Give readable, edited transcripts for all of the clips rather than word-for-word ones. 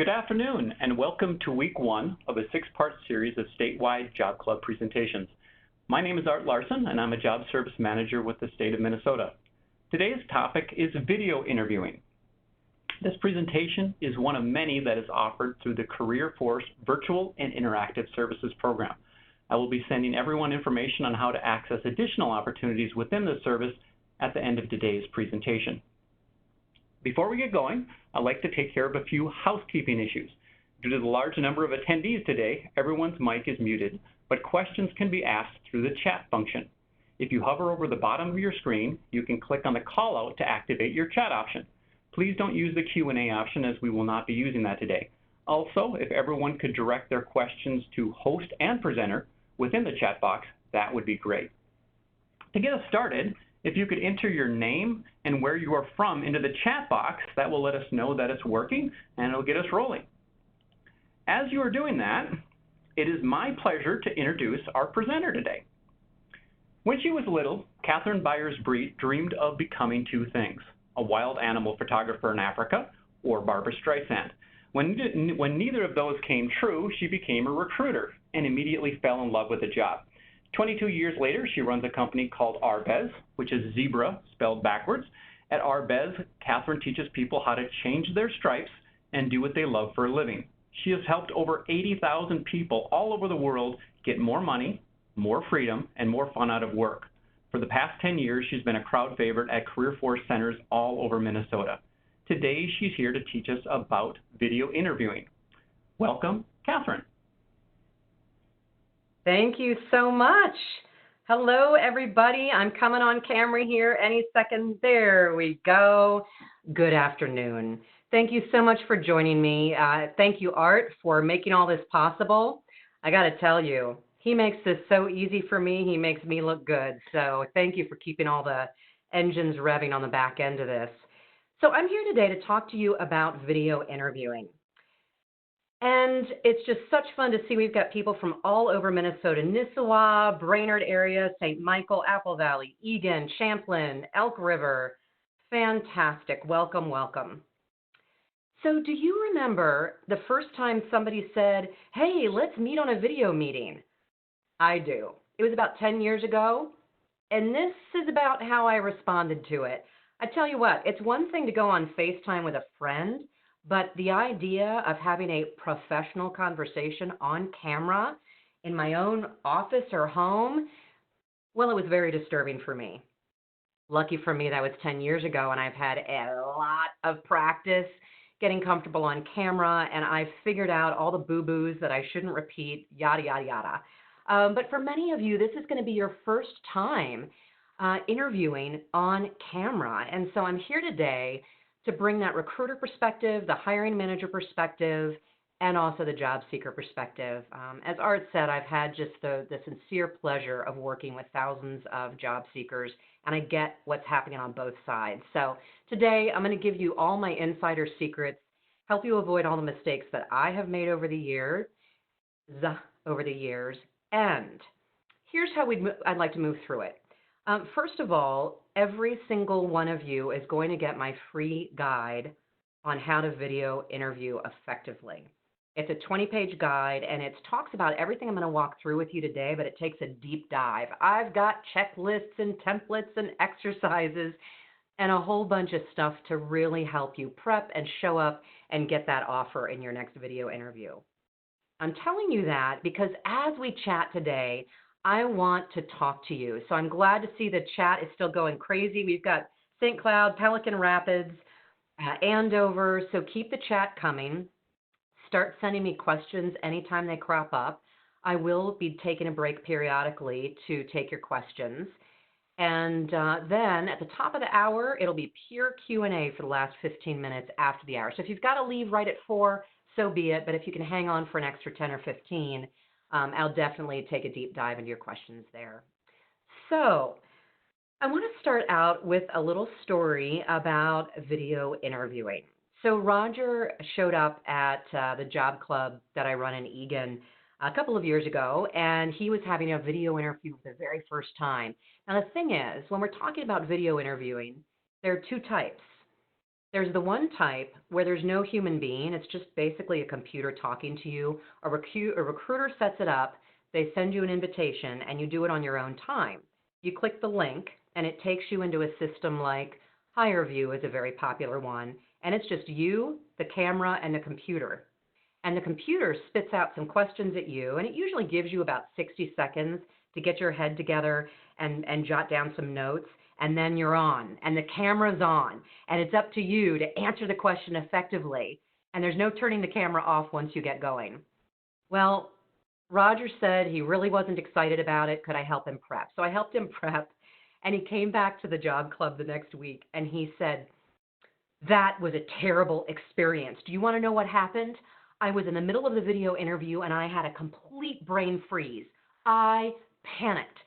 Good afternoon, and welcome to week one of a six-part series of statewide Job Club presentations. My name is Art Larson, and I'm a Job Service Manager with the state of Minnesota. Today's topic is video interviewing. This presentation is one of many that is offered through the Career Force Virtual and Interactive Services Program. I will be sending everyone information on how to access additional opportunities within the service at the end of today's presentation. Before we get going, I'd like to take care of a few housekeeping issues. Due to the large number of attendees today, everyone's mic is muted, but questions can be asked through the chat function. If you hover over the bottom of your screen, you can click on the call out to activate your chat option. Please don't use the Q&A option as we will not be using that today. Also, if everyone could direct their questions to host and presenter within the chat box, that would be great. To get us started, if you could enter your name and where you are from into the chat box, that will let us know that it's working and it'll get us rolling. As you are doing that, it is my pleasure to introduce our presenter today. When she was little, Catherine Byers-Breed dreamed of becoming two things: a wild animal photographer in Africa or Barbra Streisand. When neither of those came true, she became a recruiter and immediately fell in love with the job. 22 years later, she runs a company called Arbez, which is zebra spelled backwards. At Arbez, Catherine teaches people how to change their stripes and do what they love for a living. She has helped over 80,000 people all over the world get more money, more freedom, and more fun out of work. For the past 10 years, she's been a crowd favorite at Career Force centers all over Minnesota. Today, she's here to teach us about video interviewing. Welcome, Catherine. Thank you so much. Hello, everybody. I'm coming on camera here any second. There we go. Good afternoon. Thank you so much for joining me. Thank you, Art, for making all this possible. I got to tell you, he makes this so easy for me. He makes me look good. So thank you for keeping all the engines revving on the back end of this. So I'm here today to talk to you about video interviewing. And it's just such fun to see we've got people from all over Minnesota: Nisswa, Brainerd area, St. Michael, Apple Valley, Eagan, Champlin, Elk River. Fantastic. Welcome, welcome. So do you remember the first time somebody said, hey, let's meet on a video meeting? I do. It was about 10 years ago, and this is about how I responded to it. I tell you what, it's one thing to go on FaceTime with a friend, but the idea of having a professional conversation on camera in my own office or home, well, it was very disturbing for me. Lucky for me, that was 10 years ago, and I've had a lot of practice getting comfortable on camera, and I've figured out all the boo-boos that I shouldn't repeat, yada, yada, yada. But for many of you, this is going to be your first time interviewing on camera, and so I'm here today to bring that recruiter perspective, the hiring manager perspective, and also the job seeker perspective. As Art said, I've had just the sincere pleasure of working with thousands of job seekers, and I get what's happening on both sides. So today, I'm going to give you all my insider secrets, help you avoid all the mistakes that I have made over the years, and here's how I'd like to move through it. First of all, every single one of you is going to get my free guide on how to video interview effectively. It's a 20-page guide, and it talks about everything I'm going to walk through with you today, but it takes a deep dive. I've got checklists and templates and exercises and a whole bunch of stuff to really help you prep and show up and get that offer in your next video interview. I'm telling you that because as we chat today, I want to talk to you. So I'm glad to see the chat is still going crazy. We've got St. Cloud, Pelican Rapids, Andover. So keep the chat coming. Start sending me questions anytime they crop up. I will be taking a break periodically to take your questions. And then at the top of the hour, it'll be pure Q&A for the last 15 minutes after the hour. So if you've got to leave right at 4, so be it. But if you can hang on for an extra 10 or 15, I'll definitely take a deep dive into your questions there. So I want to start out with a little story about video interviewing. So Roger showed up at the job club that I run in Eagan a couple of years ago, and he was having a video interview for the very first time. Now, the thing is, when we're talking about video interviewing, there are two types. There's the one type where there's no human being. It's just basically a computer talking to you. A recruiter sets it up. They send you an invitation, and you do it on your own time. You click the link, and it takes you into a system like HireVue is a very popular one, and it's just you, the camera, and the computer. And the computer spits out some questions at you, and it usually gives you about 60 seconds to get your head together and jot down some notes, and then you're on, and the camera's on, and it's up to you to answer the question effectively, and there's no turning the camera off once you get going. Well, Roger said he really wasn't excited about it. Could I help him prep? So I helped him prep, and he came back to the job club the next week, and he said, that was a terrible experience. Do you want to know what happened? I was in the middle of the video interview, and I had a complete brain freeze. I panicked,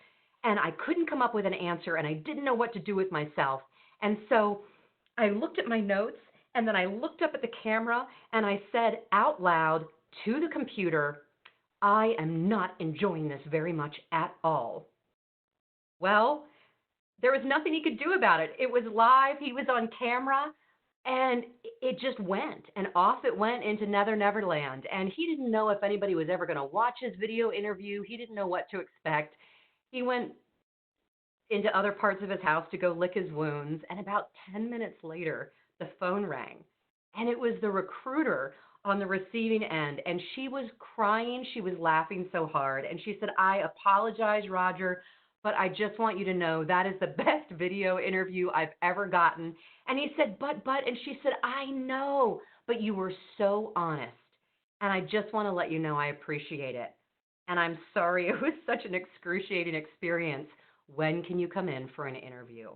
and I couldn't come up with an answer, and I didn't know what to do with myself. And so I looked at my notes, and then I looked up at the camera, and I said out loud to the computer, I am not enjoying this very much at all. Well, there was nothing he could do about it. It was live. He was on camera. And it just went, and off it went into Nether Neverland. And he didn't know if anybody was ever going to watch his video interview. He didn't know what to expect. He went into other parts of his house to go lick his wounds. And about 10 minutes later, the phone rang. And it was the recruiter on the receiving end. And she was crying. She was laughing so hard. And she said, I apologize, Roger, but I just want you to know that is the best video interview I've ever gotten. And he said, but, and she said, I know, but you were so honest. And I just want to let you know I appreciate it. And I'm sorry, it was such an excruciating experience. When can you come in for an interview?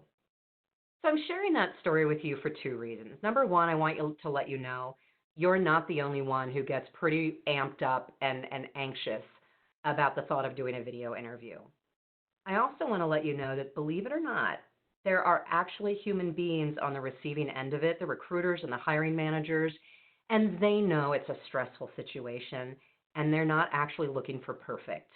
So I'm sharing that story with you for two reasons. Number one, I want to let you know you're not the only one who gets pretty amped up and anxious about the thought of doing a video interview. I also want to let you know that, believe it or not, there are actually human beings on the receiving end of it, the recruiters and the hiring managers, and they know it's a stressful situation, and they're not actually looking for perfect.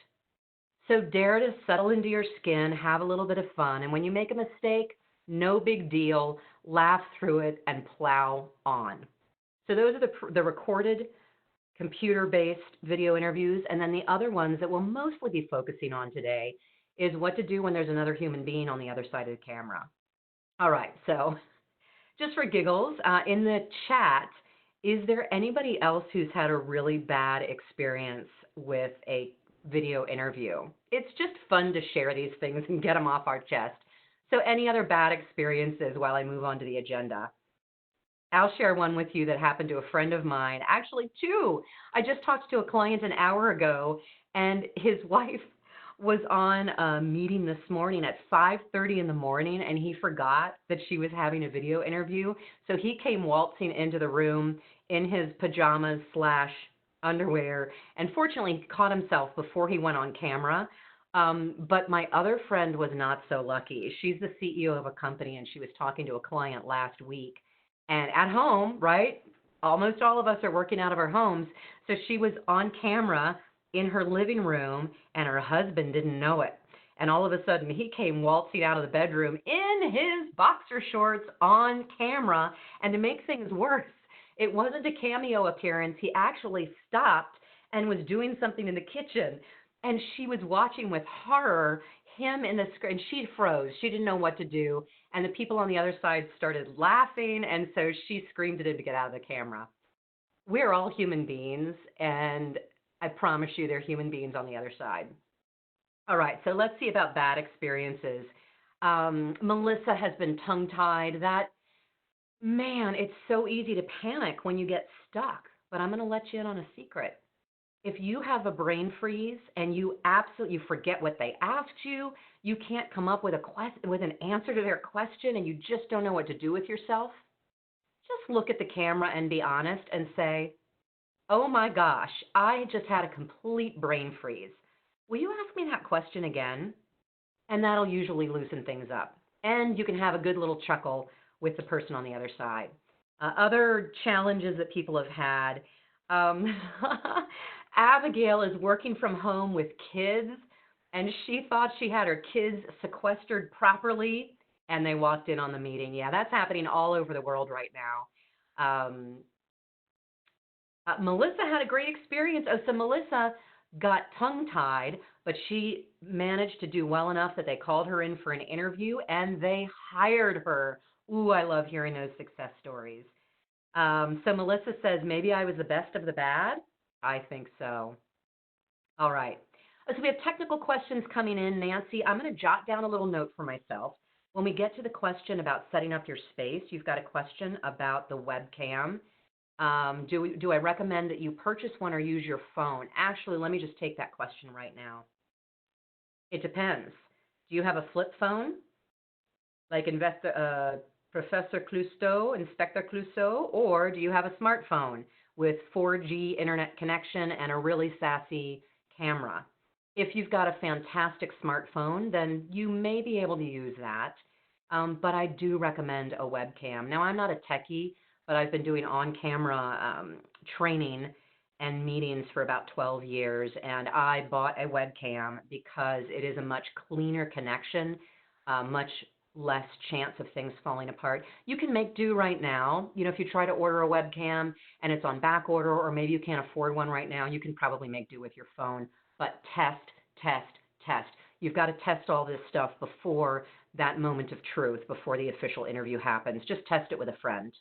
So dare to settle into your skin, have a little bit of fun, and when you make a mistake, no big deal, laugh through it, and plow on. So those are the recorded computer-based video interviews, and then the other ones that we'll mostly be focusing on today is what to do when there's another human being on the other side of the camera. All right, so just for giggles, in the chat, is there anybody else who's had a really bad experience with a video interview? It's just fun to share these things and get them off our chest. So any other bad experiences while I move on to the agenda? I'll share one with you that happened to a friend of mine, actually two. I just talked to a client an hour ago, and his wife was on a meeting this morning at 5:30 in the morning, and he forgot that she was having a video interview. So he came waltzing into the room in his pajamas / underwear, and fortunately he caught himself before he went on camera. But my other friend was not so lucky. She's the CEO of a company, and she was talking to a client last week. And at home, right, almost all of us are working out of our homes, so she was on camera in her living room, and her husband didn't know it. And all of a sudden, he came waltzing out of the bedroom in his boxer shorts on camera. And to make things worse, it wasn't a cameo appearance. He actually stopped and was doing something in the kitchen. And she was watching with horror him in the screen. She froze. She didn't know what to do. And the people on the other side started laughing. And so she screamed at him to get out of the camera. We're all human beings, and I promise you they're human beings on the other side. All right, so let's see about bad experiences. Melissa has been tongue-tied. Man, it's so easy to panic when you get stuck, but I'm going to let you in on a secret. If you have a brain freeze and you absolutely forget what they asked you, you can't come up with an answer to their question, and you just don't know what to do with yourself, just look at the camera and be honest and say, oh my gosh, I just had a complete brain freeze. Will you ask me that question again? And that'll usually loosen things up. And you can have a good little chuckle with the person on the other side. Other challenges that people have had. Abigail is working from home with kids, and she thought she had her kids sequestered properly, and they walked in on the meeting. Yeah, that's happening all over the world right now. Melissa had a great experience. Oh, so Melissa got tongue-tied, but she managed to do well enough that they called her in for an interview and they hired her. Ooh, I love hearing those success stories. So Melissa says, maybe I was the best of the bad. I think so. All right. So we have technical questions coming in. Nancy, I'm going to jot down a little note for myself. When we get to the question about setting up your space, you've got a question about the webcam. Do I recommend that you purchase one or use your phone? Actually, let me just take that question right now. It depends. Do you have a flip phone, like Professor Clousteau, Inspector Clousteau, or do you have a smartphone with 4G internet connection and a really sassy camera? If you've got a fantastic smartphone, then you may be able to use that. But I do recommend a webcam. Now, I'm not a techie, but I've been doing on-camera training and meetings for about 12 years, and I bought a webcam because it is a much cleaner connection, much less chance of things falling apart. You can make do right now. You know, if you try to order a webcam and it's on back order, or maybe you can't afford one right now, you can probably make do with your phone. But test, test, test. You've got to test all this stuff before that moment of truth, before the official interview happens. Just test it with a friend.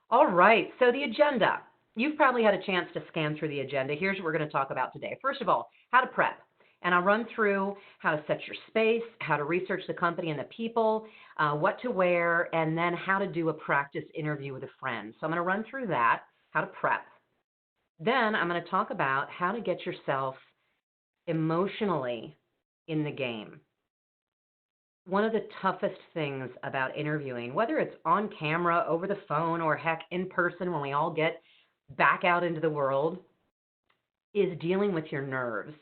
All right, so the agenda. You've probably had a chance to scan through the agenda. Here's what we're going to talk about today. First of all, how to prep. And I'll run through how to set your space, how to research the company and the people, what to wear, and then how to do a practice interview with a friend. So I'm going to run through that, how to prep. Then I'm going to talk about how to get yourself emotionally in the game. One of the toughest things about interviewing, whether it's on camera, over the phone, or heck, in person when we all get back out into the world, is dealing with your nerves.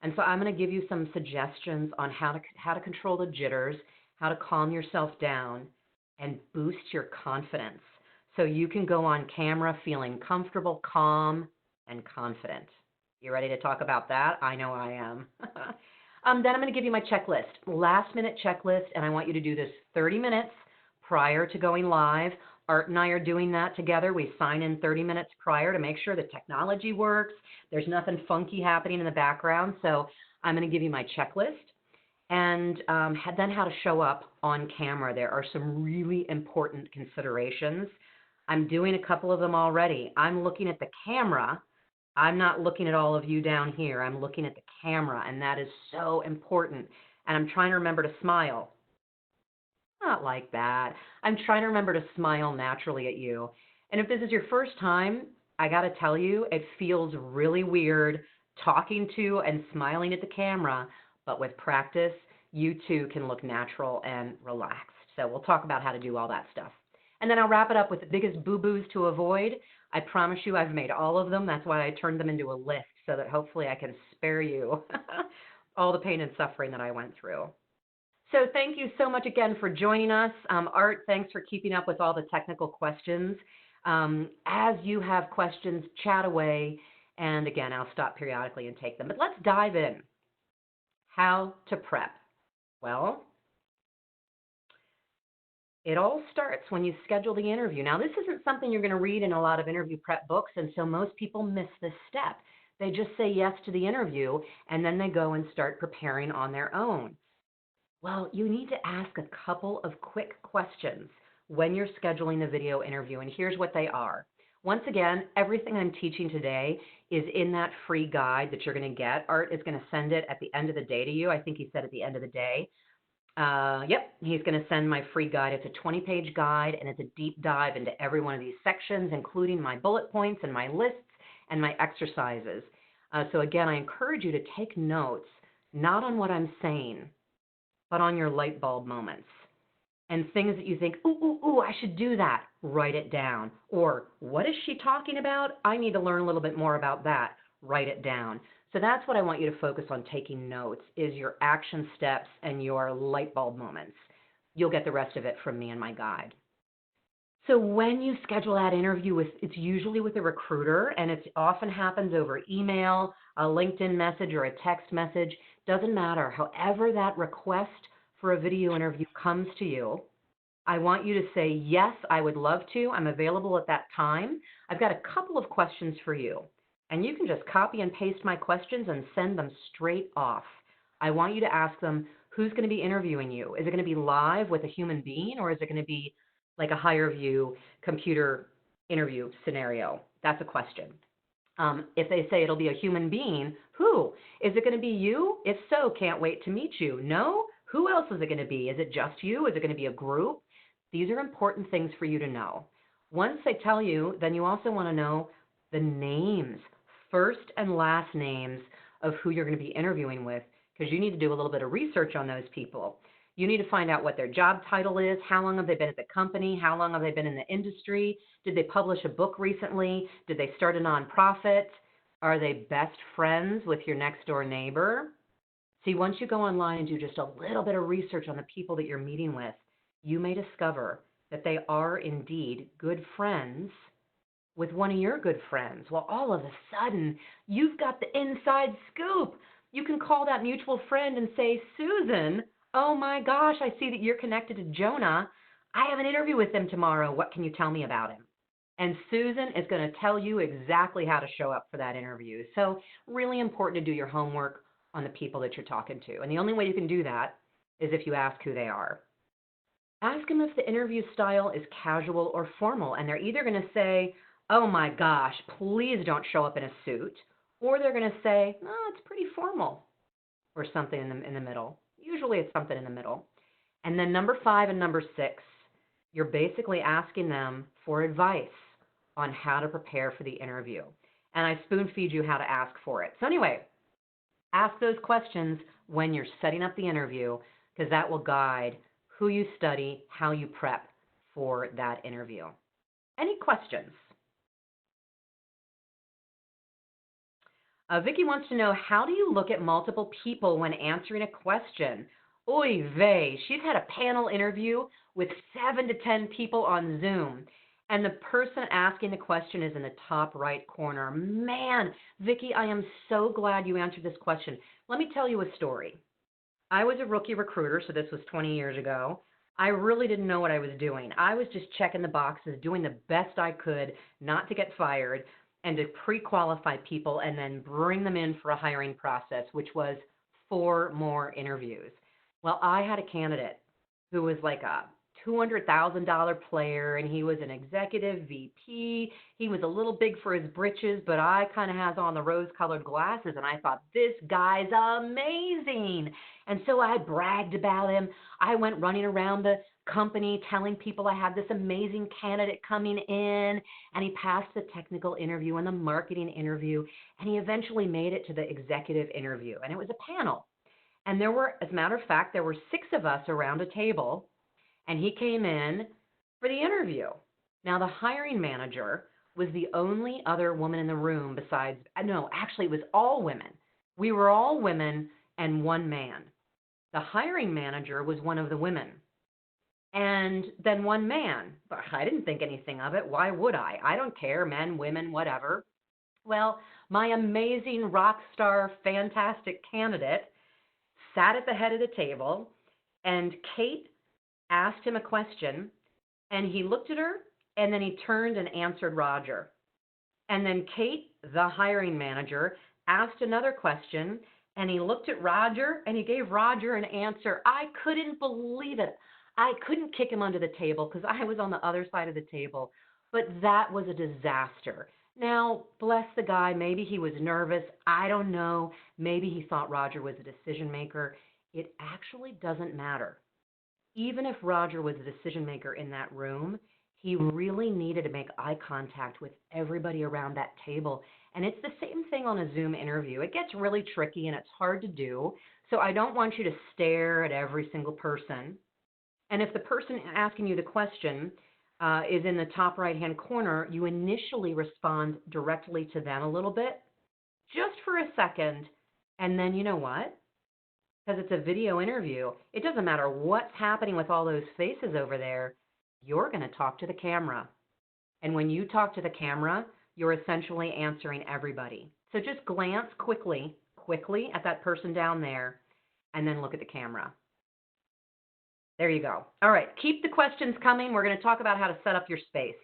And so I'm going to give you some suggestions on how to control the jitters, how to calm yourself down, and boost your confidence so you can go on camera feeling comfortable, calm, and confident. You ready to talk about that? I know I am. Then I'm going to give you my checklist, last-minute checklist, and I want you to do this 30 minutes prior to going live. Art and I are doing that together. We sign in 30 minutes prior to make sure the technology works. There's nothing funky happening in the background. So I'm going to give you my checklist and then how to show up on camera. There are some really important considerations. I'm doing a couple of them already. I'm looking at the camera. I'm not looking at all of you down here. I'm looking at the camera, and that is so important. And I'm trying to remember to smile. Not like that. I'm trying to remember to smile naturally at you. And if this is your first time, I got to tell you, it feels really weird talking to and smiling at the camera, but with practice, you too can look natural and relaxed. So we'll talk about how to do all that stuff. And then I'll wrap it up with the biggest boo-boos to avoid. I promise you I've made all of them. That's why I turned them into a list so that hopefully I can spare you all the pain and suffering that I went through. So thank you so much again for joining us. Art, thanks for keeping up with all the technical questions. As you have questions, chat away. And again, I'll stop periodically and take them. But let's dive in. How to prep. Well, it all starts when you schedule the interview. Now, this isn't something you're going to read in a lot of interview prep books, and so most people miss this step. They just say yes to the interview, and then they go and start preparing on their own. Well, you need to ask a couple of quick questions when you're scheduling the video interview, and here's what they are. Once again, everything I'm teaching today is in that free guide that you're going to get. Art is going to send it at the end of the day to you. I think he said at the end of the day. Yep, he's going to send my free guide. It's a 20-page guide, and it's a deep dive into every one of these sections, including my bullet points and my lists and my exercises. So again, I encourage you to take notes, not on what I'm saying, but on your light bulb moments. And things that you think, ooh, I should do that, write it down. Or, what is she talking about? I need to learn a little bit more about that, write it down. So that's what I want you to focus on taking notes, is your action steps and your light bulb moments. You'll get the rest of it from me in my guide. So when you schedule that interview, it's usually with a recruiter, and it often happens over email, a LinkedIn message, or a text message. Doesn't matter. However that request for a video interview comes to you, I want you to say, yes, I would love to. I'm available at that time. I've got a couple of questions for you. And you can just copy and paste my questions and send them straight off. I want you to ask them, who's going to be interviewing you? Is it going to be live with a human being, or is it going to be like a higher view computer interview scenario? That's a question. If they say it'll be a human being, who? Is it going to be you? If so, can't wait to meet you. No? Who else is it going to be? Is it just you? Is it going to be a group? These are important things for you to know. Once they tell you, then you also want to know the names, first and last names of who you're going to be interviewing with, because you need to do a little bit of research on those people. You need to find out what their job title is, how long have they been at the company, how long have they been in the industry, did they publish a book recently, did they start a nonprofit, are they best friends with your next door neighbor? See, once you go online and do just a little bit of research on the people that you're meeting with, you may discover that they are indeed good friends with one of your good friends. Well, all of a sudden, you've got the inside scoop. You can call that mutual friend and say, Susan, oh my gosh, I see that you're connected to Jonah. I have an interview with him tomorrow. What can you tell me about him? And Susan is going to tell you exactly how to show up for that interview. So really important to do your homework on the people that you're talking to. And the only way you can do that is if you ask who they are. Ask them if the interview style is casual or formal, and they're either going to say, oh my gosh, please don't show up in a suit, or they're going to say, oh, it's pretty formal, or something in the middle. Usually it's something in the middle. And then number 5 and number 6, you're basically asking them for advice on how to prepare for the interview. And I spoon feed you how to ask for it. So anyway, ask those questions when you're setting up the interview, because that will guide who you study, how you prep for that interview. Any questions? Vicki wants to know, how do you look at multiple people when answering a question? Oy vey, she's had a panel interview with 7 to 10 people on Zoom, and the person asking the question is in the top right corner. Man, Vicki, I am so glad you answered this question. Let me tell you a story. I was a rookie recruiter, so this was 20 years ago. I really didn't know what I was doing. I was just checking the boxes, doing the best I could not to get fired and to pre-qualify people and then bring them in for a hiring process, which was 4 more interviews. Well, I had a candidate who was like a $200,000 player, and he was an executive VP. He was a little big for his britches, but I kind of has on the rose-colored glasses, and I thought, this guy's amazing. And so I bragged about him. I went running around the company telling people I had this amazing candidate coming in, and he passed the technical interview and the marketing interview, and he eventually made it to the executive interview, and it was a panel. And there were, as a matter of fact, there were 6 of us around a table, and he came in for the interview. Now, the hiring manager was the only other woman in the room besides, no, actually it was all women. We were all women and 1 man. The hiring manager was one of the women. And then 1 man. But I didn't think anything of it. Why would I? I don't care, men, women, whatever. Well, my amazing rock star, fantastic candidate sat at the head of the table, and Kate asked him a question, and he looked at her, and then he turned and answered Roger. And then Kate, the hiring manager, asked another question, and he looked at Roger, and he gave Roger an answer. I couldn't believe it. I couldn't kick him under the table because I was on the other side of the table, but that was a disaster. Now, bless the guy, maybe he was nervous. I don't know. Maybe he thought Roger was a decision maker. It actually doesn't matter. Even if Roger was a decision maker in that room, he really needed to make eye contact with everybody around that table. And it's the same thing on a Zoom interview. It gets really tricky and it's hard to do. So I don't want you to stare at every single person. And if the person asking you the question is in the top right-hand corner, you initially respond directly to them a little bit, just for a second. And then you know what? Because it's a video interview, it doesn't matter what's happening with all those faces over there, you're going to talk to the camera. And when you talk to the camera, you're essentially answering everybody. So just glance quickly at that person down there, and then look at the camera. There you go. All right, keep the questions coming. We're going to talk about how to set up your space.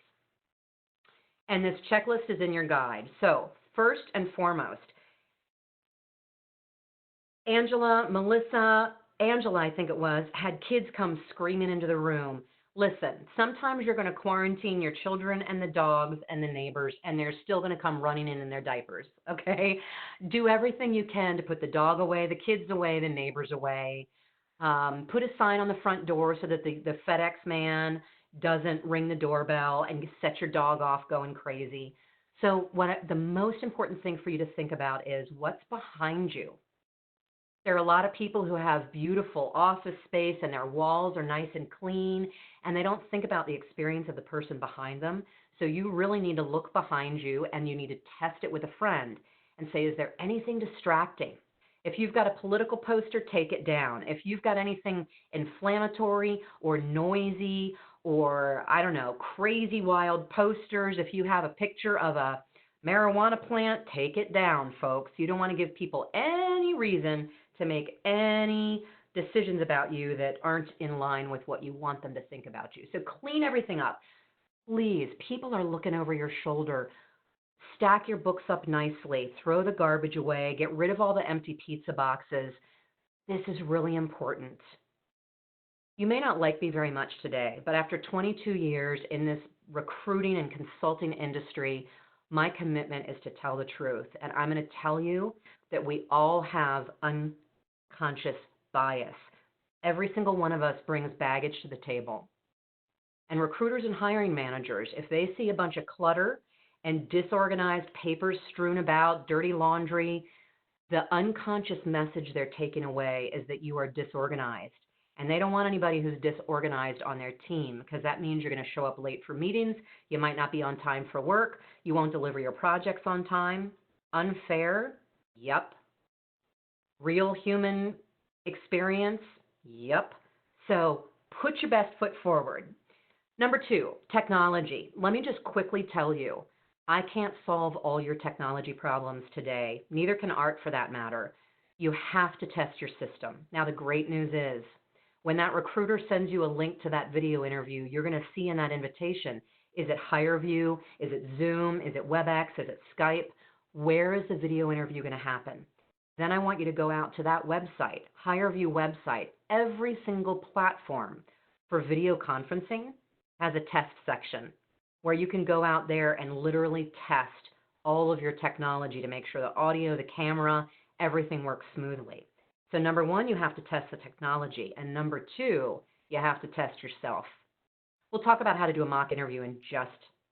And this checklist is in your guide. So first and foremost, Angela, I think it was, had kids come screaming into the room. Listen, sometimes you're going to quarantine your children and the dogs and the neighbors, and they're still going to come running in their diapers, okay? Do everything you can to put the dog away, the kids away, the neighbors away. Put a sign on the front door so that the FedEx man doesn't ring the doorbell and set your dog off going crazy. So the most important thing for you to think about is what's behind you. There are a lot of people who have beautiful office space and their walls are nice and clean, and they don't think about the experience of the person behind them. So you really need to look behind you, and you need to test it with a friend and say, is there anything distracting? If you've got a political poster, take it down. If you've got anything inflammatory or noisy or, I don't know, crazy wild posters, if you have a picture of a marijuana plant, take it down, folks. You don't want to give people any reason to make any decisions about you that aren't in line with what you want them to think about you. So clean everything up. Please, people are looking over your shoulder. Stack your books up nicely. Throw the garbage away. Get rid of all the empty pizza boxes. This is really important. You may not like me very much today, but after 22 years in this recruiting and consulting industry, my commitment is to tell the truth. And I'm going to tell you that we all have unconscious bias. Every single one of us brings baggage to the table. And recruiters and hiring managers, if they see a bunch of clutter and disorganized papers strewn about, dirty laundry, the unconscious message they're taking away is that you are disorganized. And they don't want anybody who's disorganized on their team, because that means you're going to show up late for meetings. You might not be on time for work. You won't deliver your projects on time. Unfair? Yep. Real human experience? Yep. So put your best foot forward. Number 2, technology. Let me just quickly tell you, I can't solve all your technology problems today. Neither can Art, for that matter. You have to test your system. Now, the great news is, when that recruiter sends you a link to that video interview, you're going to see in that invitation, is it HireVue? Is it Zoom? Is it WebEx? Is it Skype? Where is the video interview going to happen? Then I want you to go out to that website, HireVue website. Every single platform for video conferencing has a test section where you can go out there and literally test all of your technology to make sure the audio, the camera, everything works smoothly. So number 1, you have to test the technology. And number 2, you have to test yourself. We'll talk about how to do a mock interview in just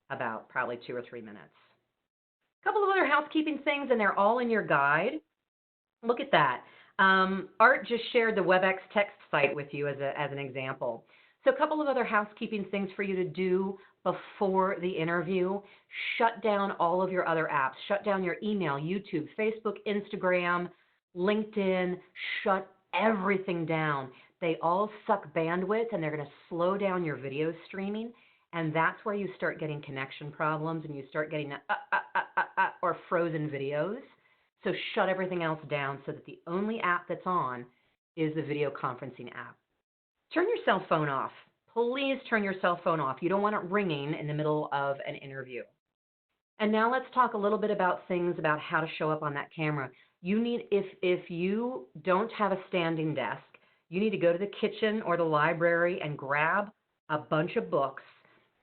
about probably 2 or 3 minutes. A couple of other housekeeping things, and they're all in your guide. Look at that. Art just shared the WebEx text site with you as an example. So a couple of other housekeeping things for you to do before the interview. Shut down all of your other apps. Shut down your email, YouTube, Facebook, Instagram, LinkedIn. Shut everything down. They all suck bandwidth, and they're going to slow down your video streaming. And that's where you start getting connection problems, and you start getting or frozen videos. So shut everything else down so that the only app that's on is the video conferencing app. Turn your cell phone off. Please turn your cell phone off. You don't want it ringing in the middle of an interview. And now let's talk a little bit about things about how to show up on that camera. You need, if you don't have a standing desk, you need to go to the kitchen or the library and grab a bunch of books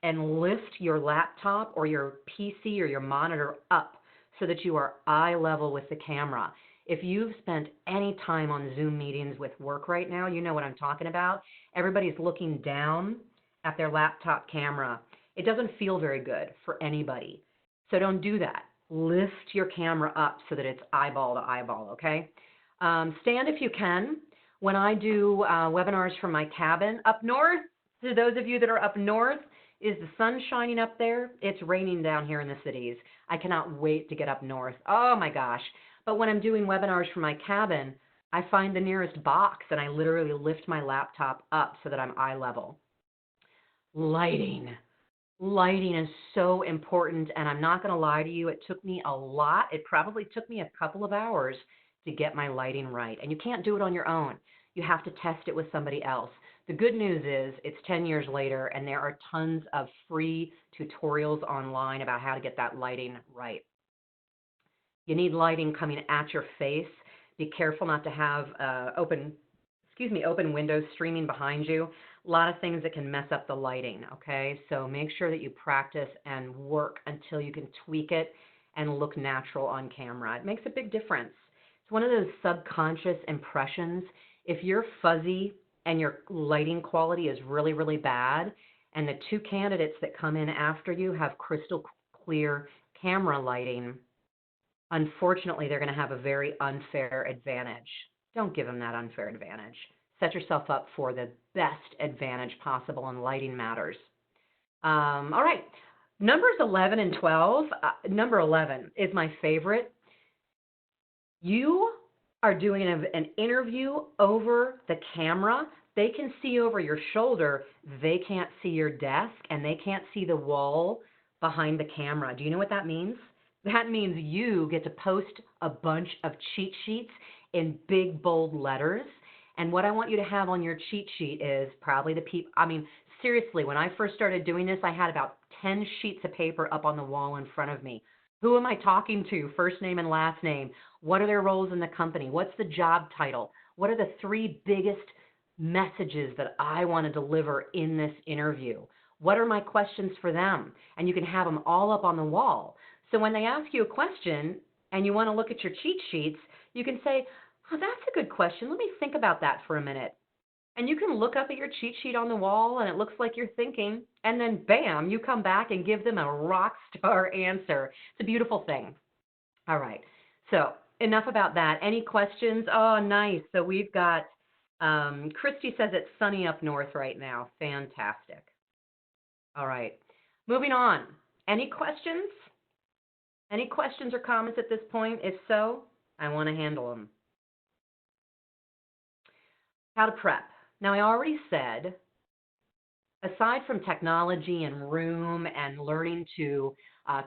and lift your laptop or your PC or your monitor up so that you are eye level with the camera. If you've spent any time on Zoom meetings with work right now, you know what I'm talking about. Everybody's looking down at their laptop camera. It doesn't feel very good for anybody. So don't do that. Lift your camera up so that it's eyeball to eyeball, okay? Stand if you can. When I do webinars from my cabin up north, to those of you that are up north, is the sun shining up there? It's raining down here in the cities. I cannot wait to get up north. Oh my gosh. But when I'm doing webinars from my cabin, I find the nearest box and I literally lift my laptop up so that I'm eye level. Lighting. Lighting is so important, and I'm not going to lie to you. It took me a lot. It probably took me a couple of hours to get my lighting right. And you can't do it on your own. you have to test it with somebody else. The good news is it's 10 years later, and there are tons of free tutorials online about how to get that lighting right. You need lighting coming at your face. Be careful not to have open windows streaming behind you. A lot of things that can mess up the lighting, okay? So make sure that you practice and work until you can tweak it and look natural on camera. It makes a big difference. It's one of those subconscious impressions. If you're fuzzy and your lighting quality is really, really bad, and the two candidates that come in after you have crystal clear camera lighting, unfortunately, they're going to have a very unfair advantage. Don't give them that unfair advantage. Set yourself up for the best advantage possible in lighting matters. All right, numbers 11 and 12. Number 11 is my favorite. You are doing an interview over the camera. They can see over your shoulder. They can't see your desk, and they can't see the wall behind the camera. Do you know what that means? That means you get to post a bunch of cheat sheets in big, bold letters. And what I want you to have on your cheat sheet is probably the people. I mean, seriously, when I first started doing this, I had about 10 sheets of paper up on the wall in front of me. Who am I talking to? First name and last name. What are their roles in the company? What's the job title? What are the 3 biggest messages that I want to deliver in this interview? What are my questions for them? And you can have them all up on the wall. So when they ask you a question and you want to look at your cheat sheets, you can say, oh, that's a good question. Let me think about that for a minute. And you can look up at your cheat sheet on the wall, and it looks like you're thinking, and then bam, you come back and give them a rock star answer. It's a beautiful thing. All right, so enough about that. Any questions? Oh, nice. So we've got, Christy says it's sunny up north right now. Fantastic. All right, moving on. Any questions? Any questions or comments at this point? If so, I want to handle them. How to prep. Now, I already said, aside from technology and room and learning to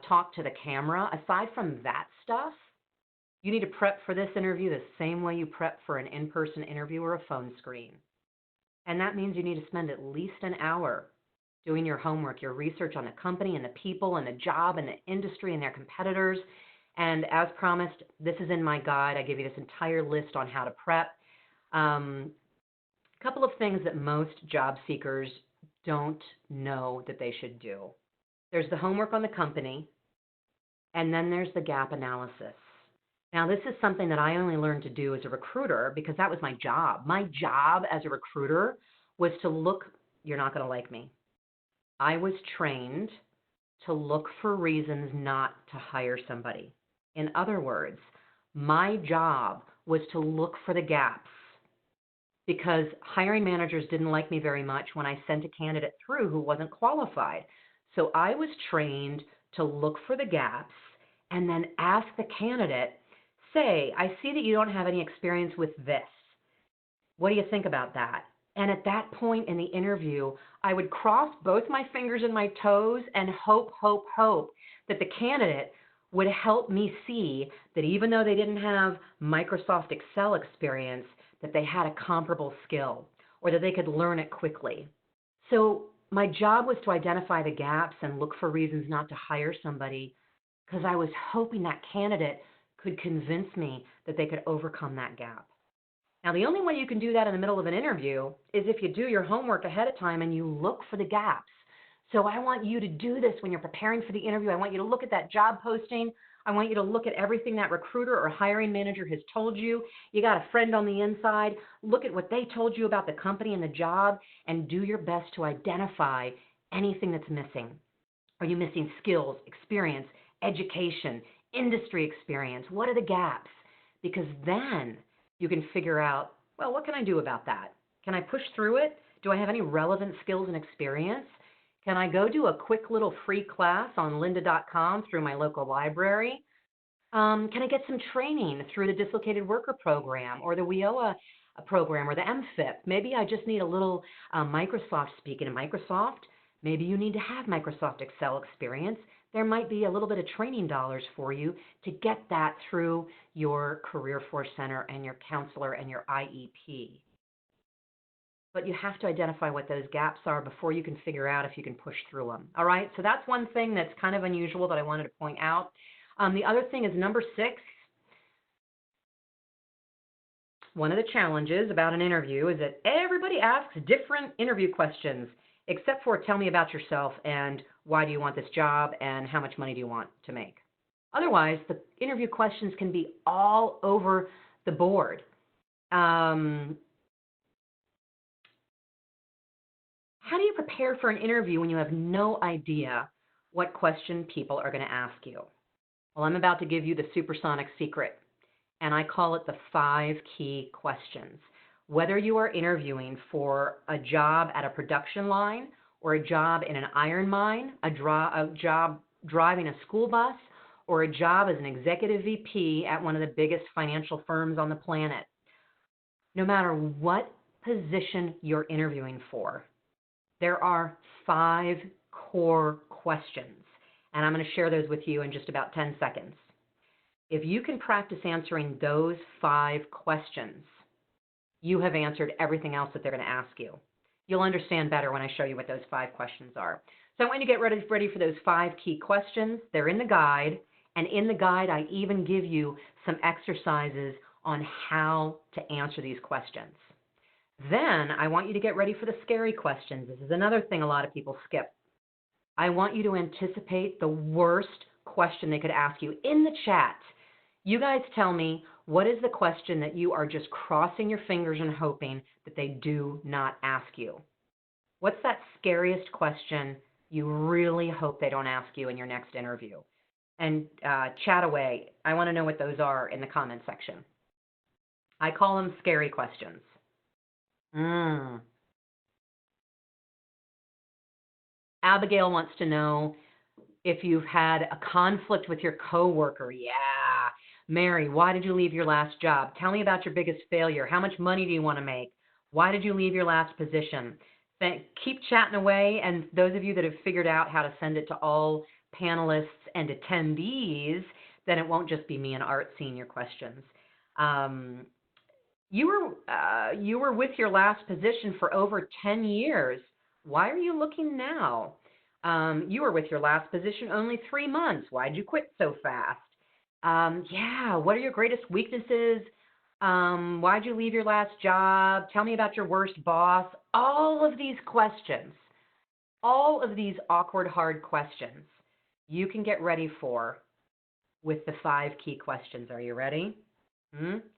talk to the camera, aside from that stuff, you need to prep for this interview the same way you prep for an in-person interview or a phone screen. And that means you need to spend at least an hour doing your homework, your research on the company and the people and the job and the industry and their competitors. And as promised, this is in my guide. I give you this entire list on how to prep. Couple of things that most job seekers don't know that they should do. There's the homework on the company, and then there's the gap analysis. Now, this is something that I only learned to do as a recruiter because that was my job. My job as a recruiter was to look, you're not going to like me. I was trained to look for reasons not to hire somebody. In other words, my job was to look for the gaps, because hiring managers didn't like me very much when I sent a candidate through who wasn't qualified. So I was trained to look for the gaps and then ask the candidate, say, I see that you don't have any experience with this. What do you think about that? And at that point in the interview, I would cross both my fingers and my toes and hope that the candidate would help me see that even though they didn't have Microsoft Excel experience, that they had a comparable skill or that they could learn it quickly. So my job was to identify the gaps and look for reasons not to hire somebody because I was hoping that candidate could convince me that they could overcome that gap. Now, the only way you can do that in the middle of an interview is if you do your homework ahead of time and you look for the gaps. So I want you to do this when you're preparing for the interview. I want you to look at that job posting. I want you to look at everything that recruiter or hiring manager has told you. You got a friend on the inside. Look at what they told you about the company and the job and do your best to identify anything that's missing. Are you missing skills, experience, education, industry experience? What are the gaps? Because then you can figure out, well, what can I do about that? Can I push through it? Do I have any relevant skills and experience? Can I go do a quick little free class on lynda.com through my local library? Can I get some training through the Dislocated Worker Program or the WIOA program or the MFIP? Maybe I just need a little Microsoft. Speaking of Microsoft, maybe you need to have Microsoft Excel experience. There might be a little bit of training dollars for you to get that through your Career Force Center and your counselor and your IEP. but you have to identify what those gaps are before you can figure out if you can push through them. All right, so that's one thing that's kind of unusual that I wanted to point out. The other thing is number 6. One of the challenges about an interview is that everybody asks different interview questions, except for tell me about yourself and why do you want this job and how much money do you want to make. Otherwise, the interview questions can be all over the board. How do you prepare for an interview when you have no idea what question people are going to ask you? Well, I'm about to give you the supersonic secret, and I call it the 5 key questions. Whether you are interviewing for a job at a production line or a job in an iron mine, a job driving a school bus, or a job as an executive VP at one of the biggest financial firms on the planet, no matter what position you're interviewing for, there are 5 core questions, and I'm going to share those with you in just about 10 seconds. If you can practice answering those 5 questions, you have answered everything else that they're going to ask you. You'll understand better when I show you what those 5 questions are. So I want you to get ready for those 5 key questions. They're in the guide, and in the guide I even give you some exercises on how to answer these questions. Then I want you to get ready for the scary questions. This is another thing a lot of people skip. I want you to anticipate the worst question they could ask you in the chat. You guys tell me, what is the question that you are just crossing your fingers and hoping that they do not ask you? What's that scariest question you really hope they don't ask you in your next interview? And chat away. I want to know what those are in the comment section. I call them scary questions. Abigail wants to know if you've had a conflict with your coworker. Yeah. Mary, why did you leave your last job? Tell me about your biggest failure. How much money do you want to make? Why did you leave your last position? Keep chatting away, and those of you that have figured out how to send it to all panelists and attendees, then it won't just be me and Art seeing your questions. You were with your last position for over 10 years. Why are you looking now? You were with your last position only 3 months. Why'd you quit so fast? What are your greatest weaknesses? Why'd you leave your last job? Tell me about your worst boss. All of these questions, all of these awkward, hard questions, you can get ready for with the 5 key questions. Are you ready?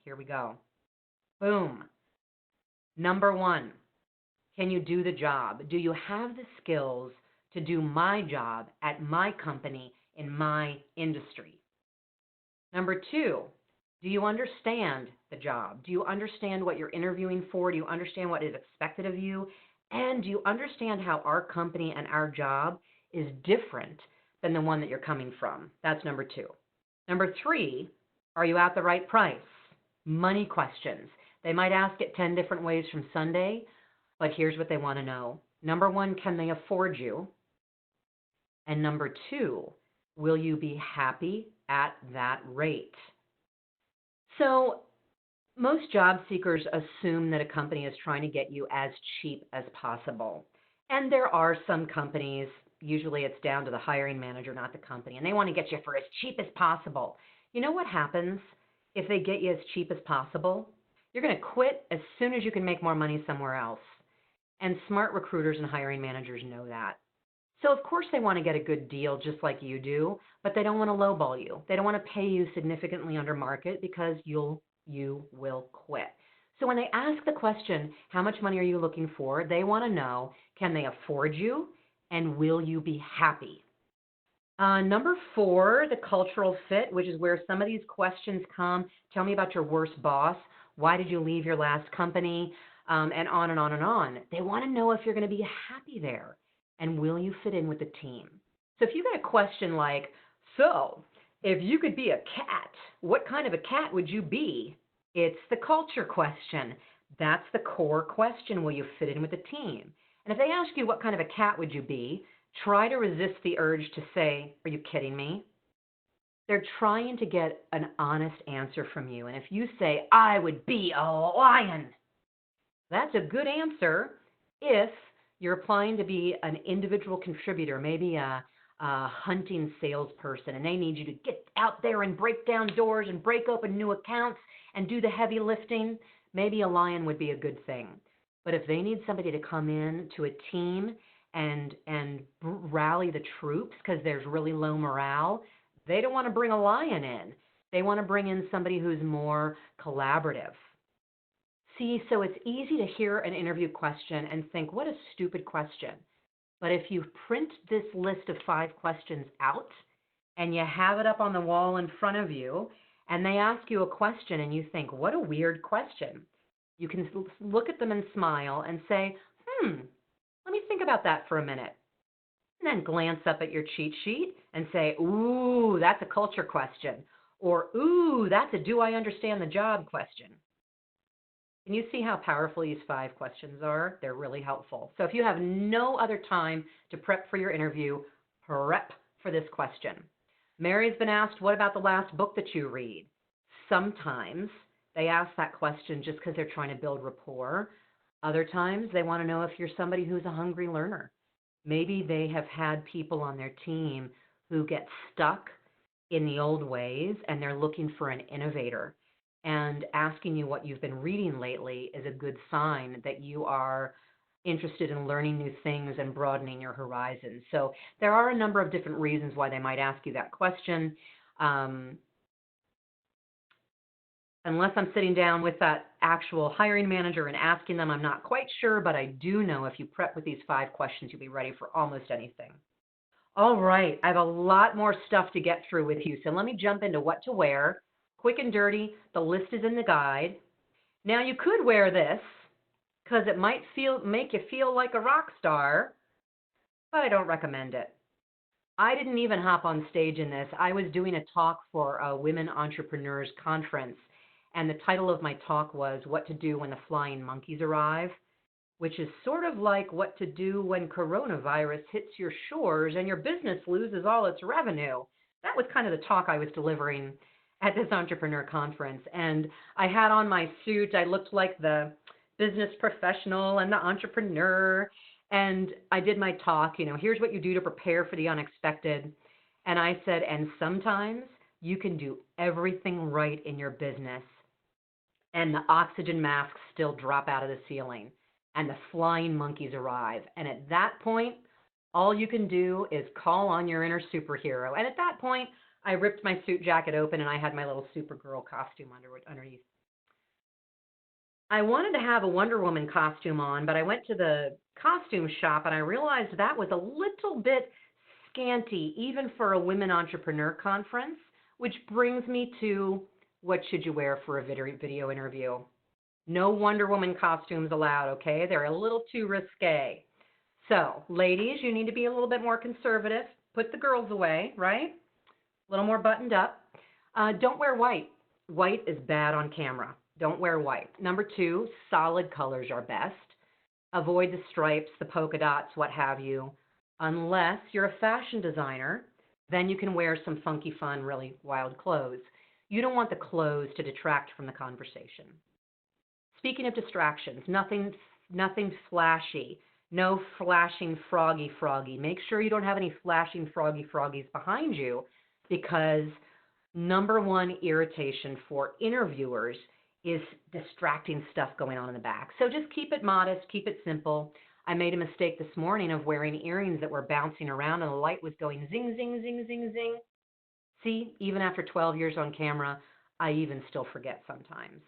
Here we go. Boom. Number 1, can you do the job? Do you have the skills to do my job at my company in my industry? Number 2, do you understand the job? Do you understand what you're interviewing for? Do you understand what is expected of you? And do you understand how our company and our job is different than the one that you're coming from? That's number 2. Number 3, are you at the right price? Money questions. They might ask it 10 different ways from Sunday, but here's what they want to know. Number 1, can they afford you? And number 2, will you be happy at that rate? So most job seekers assume that a company is trying to get you as cheap as possible. And there are some companies, usually it's down to the hiring manager, not the company, and they want to get you for as cheap as possible. You know what happens if they get you as cheap as possible? You're going to quit as soon as you can make more money somewhere else. And smart recruiters and hiring managers know that. So of course they want to get a good deal just like you do, but they don't want to lowball you. They don't want to pay you significantly under market because you will quit. So when they ask the question, how much money are you looking for? They want to know, can they afford you and will you be happy? Number 4, the cultural fit, which is where some of these questions come. Tell me about your worst boss. Why did you leave your last company? And on and on and on. They want to know if you're going to be happy there and will you fit in with the team. So if you get a question like, so if you could be a cat, what kind of a cat would you be? It's the culture question. That's the core question. Will you fit in with the team? And if they ask you what kind of a cat would you be, try to resist the urge to say, are you kidding me? They're trying to get an honest answer from you. And if you say, I would be a lion, That's a good answer if you're applying to be an individual contributor, maybe a hunting salesperson, and they need you to get out there and break down doors and break open new accounts and do the heavy lifting. Maybe a lion would be a good thing. But if they need somebody to come in to a team and rally the troops because there's really low morale, they don't want to bring a lion in. They want to bring in somebody who's more collaborative. See, so it's easy to hear an interview question and think, what a stupid question. But if you print this list of 5 questions out and you have it up on the wall in front of you, and they ask you a question and you think, what a weird question, you can look at them and smile and say, let me think about that for a minute. And then glance up at your cheat sheet and say, ooh, that's a culture question. Or, ooh, that's a do I understand the job question. Can you see how powerful these 5 questions are? They're really helpful. So if you have no other time to prep for your interview, prep for this question. Mary's been asked, what about the last book that you read? Sometimes they ask that question just because they're trying to build rapport. Other times they want to know if you're somebody who's a hungry learner. Maybe they have had people on their team who get stuck in the old ways and they're looking for an innovator. And asking you what you've been reading lately is a good sign that you are interested in learning new things and broadening your horizons. So there are a number of different reasons why they might ask you that question. Unless I'm sitting down with that actual hiring manager and asking them, I'm not quite sure, but I do know if you prep with these 5 questions, you'll be ready for almost anything. All right, I have a lot more stuff to get through with you, so let me jump into what to wear. Quick and dirty, the list is in the guide. Now you could wear this because it might make you feel like a rock star, but I don't recommend it. I didn't even hop on stage in this. I was doing a talk for a Women Entrepreneurs Conference, and the title of my talk was What to Do When the Flying Monkeys Arrive, which is sort of like what to do when coronavirus hits your shores and your business loses all its revenue. That was kind of the talk I was delivering at this entrepreneur conference. And I had on my suit. I looked like the business professional and the entrepreneur. And I did my talk, here's what you do to prepare for the unexpected. And I said, and sometimes you can do everything right in your business and the oxygen masks still drop out of the ceiling and the flying monkeys arrive. And at that point, all you can do is call on your inner superhero. And at that point, I ripped my suit jacket open and I had my little Supergirl costume underneath. I wanted to have a Wonder Woman costume on, but I went to the costume shop and I realized that was a little bit scanty, even for a women entrepreneur conference, which brings me to what should you wear for a video interview? No Wonder Woman costumes allowed, okay? They're a little too risque. So, ladies, you need to be a little bit more conservative. Put the girls away, right? A little more buttoned up. Don't wear white. White is bad on camera. Don't wear white. Number 2, solid colors are best. Avoid the stripes, the polka dots, what have you. Unless you're a fashion designer, then you can wear some funky, fun, really wild clothes. You don't want the clothes to detract from the conversation. Speaking of distractions, nothing flashy. No flashing froggy. Make sure you don't have any flashing froggies behind you, because number 1 irritation for interviewers is distracting stuff going on in the back. So just keep it modest, keep it simple. I made a mistake this morning of wearing earrings that were bouncing around and the light was going zing, zing, zing, zing, zing. See, even after 12 years on camera, I even still forget sometimes.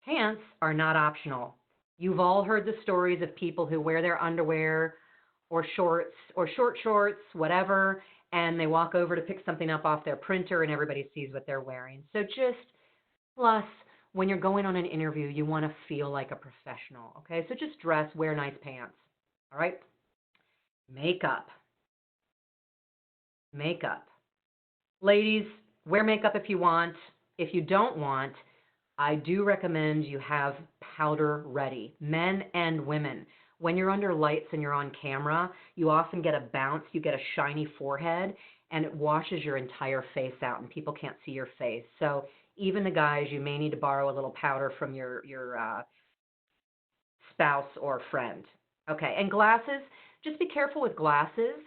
Pants are not optional. You've all heard the stories of people who wear their underwear or shorts or short shorts, whatever, and they walk over to pick something up off their printer and everybody sees what they're wearing. So plus, when you're going on an interview, you want to feel like a professional, okay? So just dress, wear nice pants, all right? Makeup. Ladies, wear makeup if you want. If you don't want, I do recommend you have powder ready, men and women. When you're under lights and you're on camera, you often get a bounce, you get a shiny forehead, and it washes your entire face out and people can't see your face. So even the guys, you may need to borrow a little powder from your spouse or friend. Okay, and glasses, just be careful with glasses.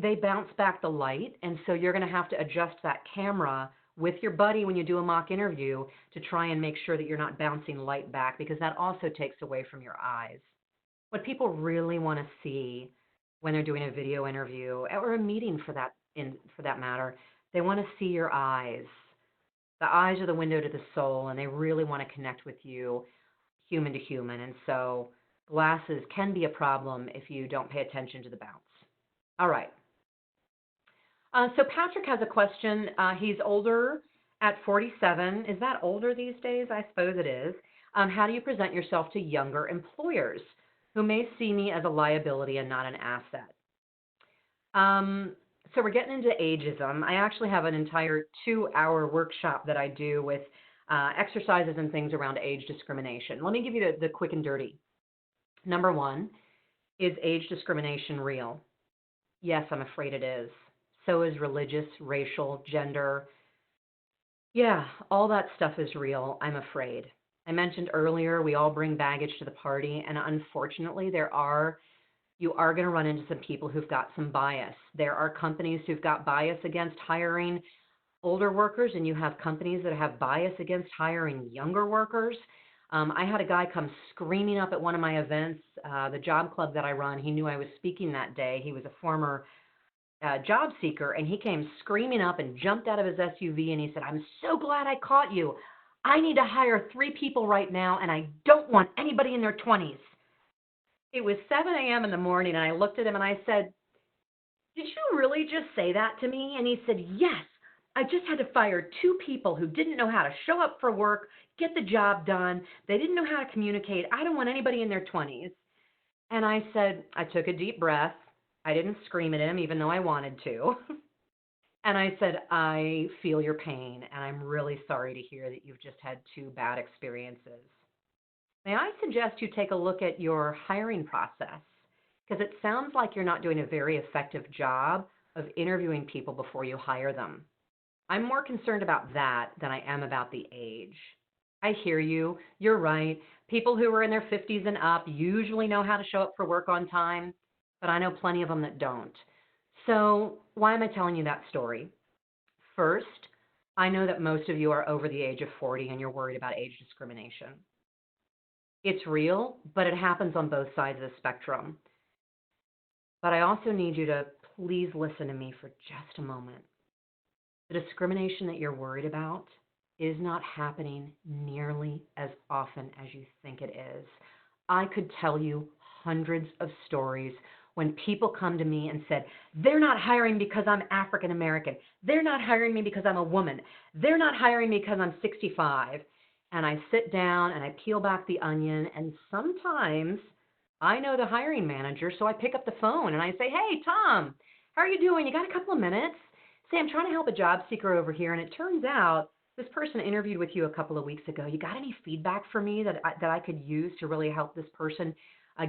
They bounce back the light, and so you're going to have to adjust that camera with your buddy when you do a mock interview to try and make sure that you're not bouncing light back, because that also takes away from your eyes. What people really want to see when they're doing a video interview or a meeting for that matter, they want to see your eyes. The eyes are the window to the soul, and they really want to connect with you human to human. And so glasses can be a problem if you don't pay attention to the bounce. All right. So Patrick has a question. He's older at 47. Is that older these days? I suppose it is. How do you present yourself to younger employers who may see me as a liability and not an asset? So we're getting into ageism. I actually have an entire 2-hour workshop that I do with exercises and things around age discrimination. Let me give you the quick and dirty. Number one, is age discrimination real? Yes, I'm afraid it is. So is religious, racial, gender. Yeah, all that stuff is real, I'm afraid. I mentioned earlier, we all bring baggage to the party, and unfortunately, you are going to run into some people who've got some bias. There are companies who've got bias against hiring older workers, and you have companies that have bias against hiring younger workers. I had a guy come screaming up at one of my events, the job club that I run. He knew I was speaking that day. He was a former job seeker, and he came screaming up and jumped out of his SUV, and he said, "I'm so glad I caught you. I need to hire 3 people right now, and I don't want anybody in their 20s. It was 7 a.m. in the morning, and I looked at him and I said, "Did you really just say that to me?" And he said, "Yes. I just had to fire 2 people who didn't know how to show up for work, get the job done. They didn't know how to communicate. I don't want anybody in their 20s. And I said, I took a deep breath. I didn't scream at him, even though I wanted to. And I said, "I feel your pain, and I'm really sorry to hear that you've just had 2 bad experiences. May I suggest you take a look at your hiring process? Because it sounds like you're not doing a very effective job of interviewing people before you hire them. I'm more concerned about that than I am about the age." I hear you. You're right. People who are in their 50s and up usually know how to show up for work on time, but I know plenty of them that don't. So why am I telling you that story? First, I know that most of you are over the age of 40 and you're worried about age discrimination. It's real, but it happens on both sides of the spectrum. But I also need you to please listen to me for just a moment. The discrimination that you're worried about is not happening nearly as often as you think it is. I could tell you hundreds of stories when people come to me and said, "They're not hiring because I'm African American. They're not hiring me because I'm a woman. They're not hiring me because I'm 65. And I sit down and I peel back the onion, and sometimes I know the hiring manager, so I pick up the phone and I say, "Hey, Tom, how are you doing? You got a couple of minutes? Say, I'm trying to help a job seeker over here, and it turns out this person interviewed with you a couple of weeks ago. You got any feedback for me that I could use to really help this person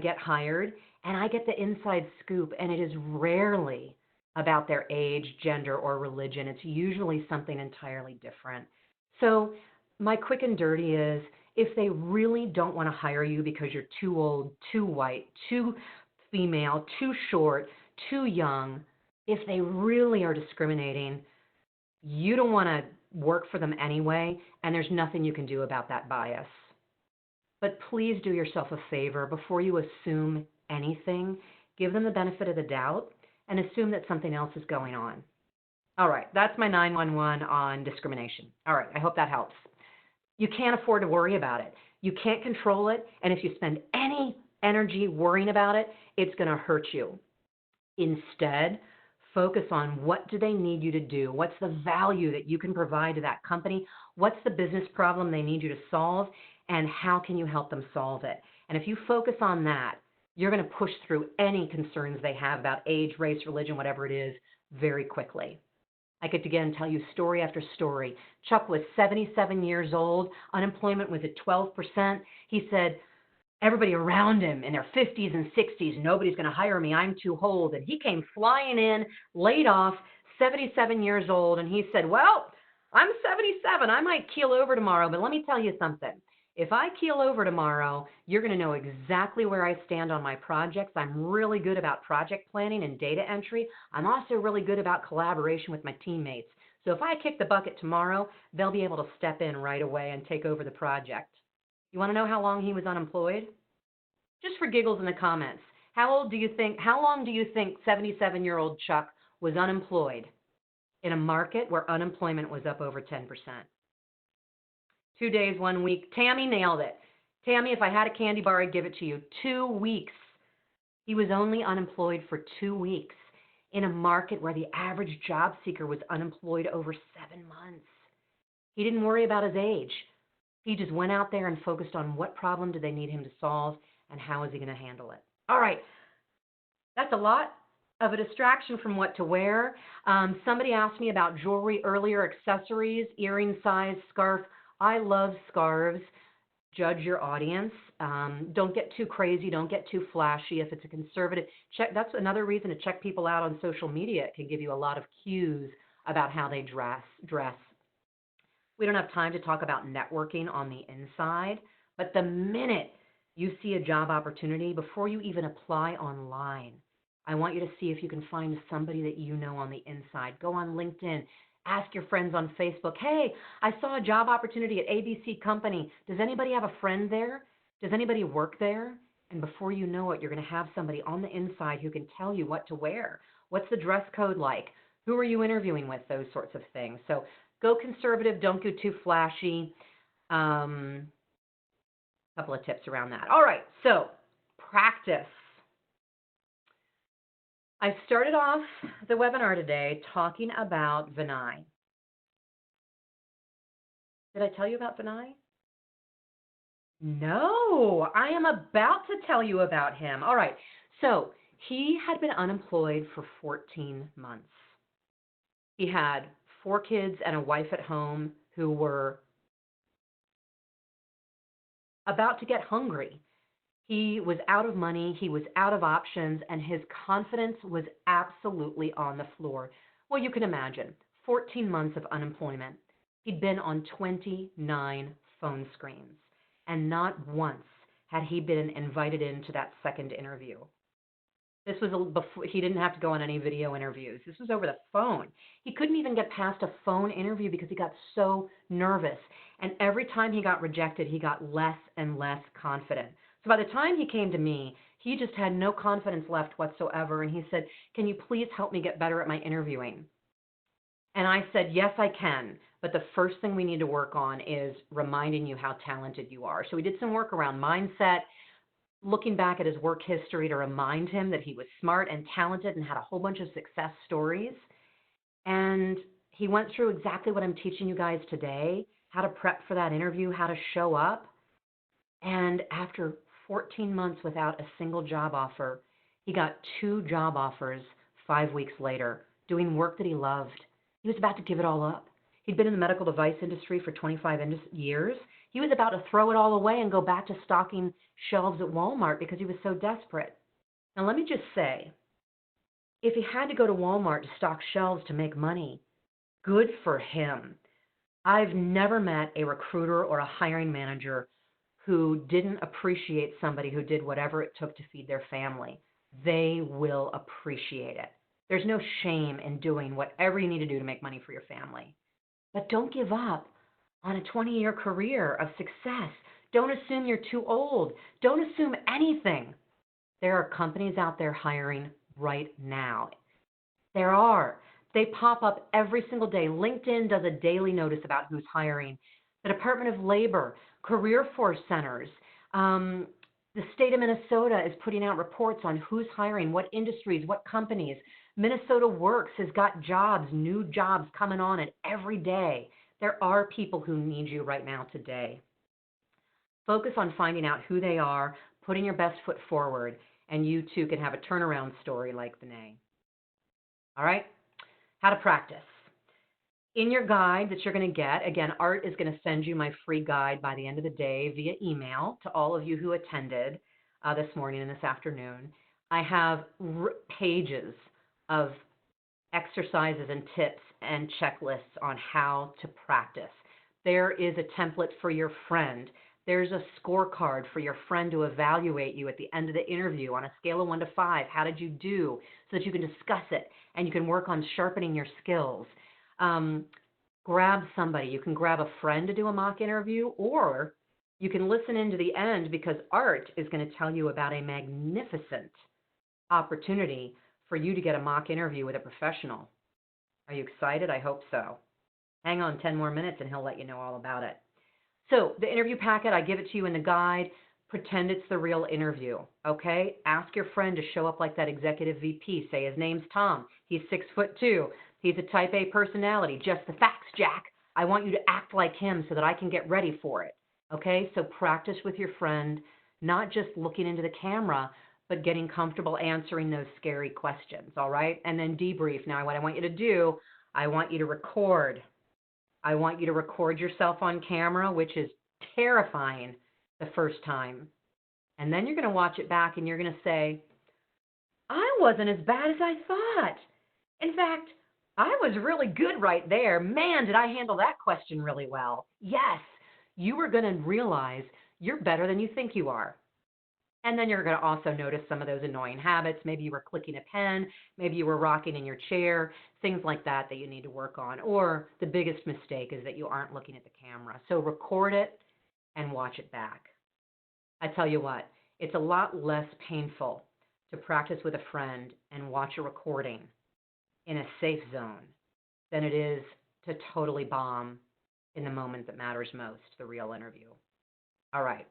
get hired?" And I get the inside scoop, and it is rarely about their age, gender, or religion. It's usually something entirely different. So my quick and dirty is, if they really don't want to hire you because you're too old, too white, too female, too short, too young, if they really are discriminating, you don't want to work for them anyway, and there's nothing you can do about that bias. But please do yourself a favor. Before you assume anything, give them the benefit of the doubt and assume that something else is going on. All right, that's my 911 on discrimination. All right, I hope that helps. You can't afford to worry about it. You can't control it, and if you spend any energy worrying about it, it's going to hurt you. Instead, focus on what do they need you to do? What's the value that you can provide to that company? What's the business problem they need you to solve? And how can you help them solve it? And if you focus on that, you're going to push through any concerns they have about age, race, religion, whatever it is, very quickly. I could, again, tell you story after story. Chuck was 77 years old. Unemployment was at 12%. He said, everybody around him in their 50s and 60s, nobody's going to hire me. I'm too old. And he came flying in, laid off, 77 years old. And he said, "Well, I'm 77. I might keel over tomorrow, but let me tell you something. If I keel over tomorrow, you're going to know exactly where I stand on my projects. I'm really good about project planning and data entry. I'm also really good about collaboration with my teammates. So if I kick the bucket tomorrow, they'll be able to step in right away and take over the project. You want to know how long he was unemployed? Just for giggles in the comments. How long do you think 77-year-old Chuck was unemployed in a market where unemployment was up over 10%? 2 days, 1 week. Tammy nailed it. Tammy, if I had a candy bar, I'd give it to you. 2 weeks. He was only unemployed for 2 weeks in a market where the average job seeker was unemployed over 7 months. He didn't worry about his age. He just went out there and focused on what problem did they need him to solve and how is he going to handle it. All right. That's a lot of a distraction from what to wear. Somebody asked me about jewelry earlier, accessories, earring size, scarf. I love scarves. Judge your audience. Don't get too crazy. Don't get too flashy. If it's a conservative, that's another reason to check people out on social media. It can give you a lot of cues about how they dress. We don't have time to talk about networking on the inside, but the minute you see a job opportunity, before you even apply online, I want you to see if you can find somebody that you know on the inside. Go on LinkedIn. Ask your friends on Facebook, hey, I saw a job opportunity at ABC Company. Does anybody have a friend there? Does anybody work there? And before you know it, you're going to have somebody on the inside who can tell you what to wear. What's the dress code like? Who are you interviewing with? Those sorts of things. So go conservative. Don't go too flashy. Couple of tips around that. All right, so practice. I started off the webinar today talking about Vinay. Did I tell you about Vinay? No, I am about to tell you about him. All right, so he had been unemployed for 14 months. He had 4 kids and a wife at home who were about to get hungry. He was out of money, he was out of options, and his confidence was absolutely on the floor. Well, you can imagine, 14 months of unemployment. He'd been on 29 phone screens, and not once had he been invited into that second interview. This was before, he didn't have to go on any video interviews. This was over the phone. He couldn't even get past a phone interview because he got so nervous. And every time he got rejected, he got less and less confident. So by the time he came to me, he just had no confidence left whatsoever. And he said, can you please help me get better at my interviewing? And I said, yes, I can. But the first thing we need to work on is reminding you how talented you are. So we did some work around mindset, looking back at his work history to remind him that he was smart and talented and had a whole bunch of success stories. And he went through exactly what I'm teaching you guys today, how to prep for that interview, how to show up. And after 14 months without a single job offer, he got 2 job offers 5 weeks later, doing work that he loved. He was about to give it all up. He'd been in the medical device industry for 25 years. He was about to throw it all away and go back to stocking shelves at Walmart because he was so desperate. Now, let me just say, if he had to go to Walmart to stock shelves to make money, good for him. I've never met a recruiter or a hiring manager who didn't appreciate somebody who did whatever it took to feed their family. They will appreciate it. There's no shame in doing whatever you need to do to make money for your family. But don't give up on a 20-year career of success. Don't assume you're too old. Don't assume anything. There are companies out there hiring right now. There are. They pop up every single day. LinkedIn does a daily notice about who's hiring. The Department of Labor, career force centers, the state of Minnesota is putting out reports on who's hiring, what industries, what companies. Minnesota Works has got jobs, new jobs coming on it every day. There are people who need you right now today. Focus on finding out who they are, putting your best foot forward, and you too can have a turnaround story like Vinay. All right? How to practice. In your guide that you're going to get, again, Art is going to send you my free guide by the end of the day via email to all of you who attended this morning and this afternoon. I have pages of exercises and tips and checklists on how to practice. There is a template for your friend There's a scorecard for your friend to evaluate you at the end of the interview on a scale of 1 to 5. How did you do? So that you can discuss it and you can work on sharpening your skills. Grab somebody. You can grab a friend to do a mock interview, or you can listen into the end because Art is going to tell you about a magnificent opportunity for you to get a mock interview with a professional. Are you excited? I hope so. Hang on 10 more minutes and he'll let you know all about it. So the interview packet, I give it to you in the guide. Pretend it's the real interview, okay? Ask your friend to show up like that executive VP. Say his name's Tom. He's 6'2". He's a type A personality. Just the facts, Jack. I want you to act like him so that I can get ready for it, okay? So practice with your friend, not just looking into the camera, but getting comfortable answering those scary questions, all right? And then debrief. Now, what I want you to do, I want you to record. I want you to record yourself on camera, which is terrifying the first time. And then you're going to watch it back and you're going to say, I wasn't as bad as I thought. In fact, I was really good right there. Man, did I handle that question really well. Yes, you are going to realize you're better than you think you are. And then you're going to also notice some of those annoying habits. Maybe you were clicking a pen. Maybe you were rocking in your chair, things like that that you need to work on. Or the biggest mistake is that you aren't looking at the camera. So record it and watch it back. I tell you what, it's a lot less painful to practice with a friend and watch a recording in a safe zone than it is to totally bomb in the moment that matters most, the real interview. All right.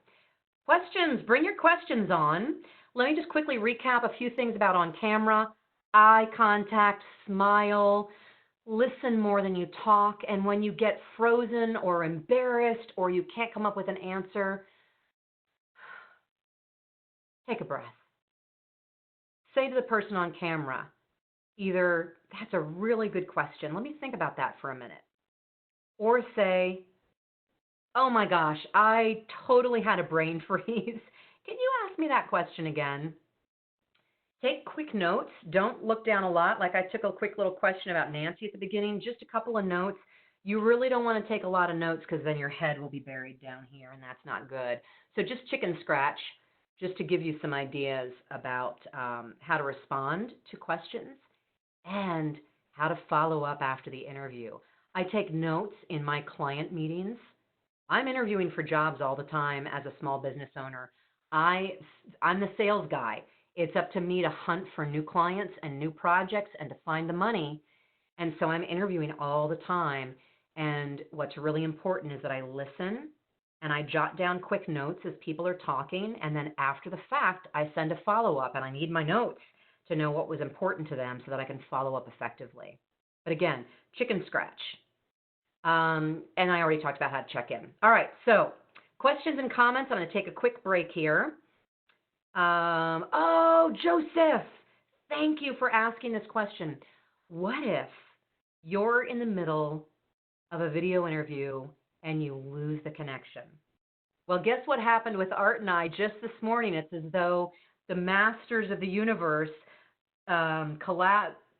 Questions. Bring your questions on. Let me just quickly recap a few things about on camera. Eye contact, smile, listen more than you talk, and when you get frozen or embarrassed or you can't come up with an answer, take a breath. Say to the person on camera, either, that's a really good question. Let me think about that for a minute. Or say, oh my gosh, I totally had a brain freeze. Can you ask me that question again? Take quick notes. Don't look down a lot. Like I took a quick little question about Nancy at the beginning, just a couple of notes. You really don't want to take a lot of notes because then your head will be buried down here and that's not good. So just chicken scratch, just to give you some ideas about how to respond to questions and how to follow up after the interview. I take notes in my client meetings. I'm interviewing for jobs all the time as a small business owner. I'm the sales guy. It's up to me to hunt for new clients and new projects and to find the money. And so I'm interviewing all the time. And what's really important is that I listen and I jot down quick notes as people are talking. And then after the fact, I send a follow-up and I need my notes to know what was important to them so that I can follow up effectively. But again, chicken scratch. And I already talked about how to check in. All right, so questions and comments. I'm going to take a quick break here. Oh, Joseph, thank you for asking this question. What if you're in the middle of a video interview and you lose the connection? Well, guess what happened with Art and I just this morning? It's as though the masters of the universe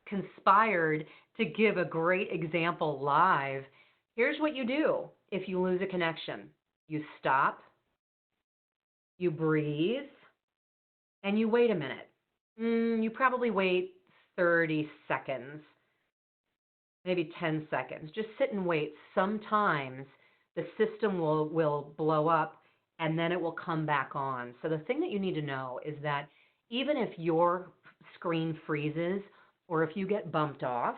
conspired to give a great example live. Here's what you do if you lose a connection. You stop, you breathe, and you wait a minute. You probably wait 30 seconds, maybe 10 seconds. Just sit and wait. Sometimes the system will blow up and then it will come back on. So the thing that you need to know is that even if your screen freezes or if you get bumped off,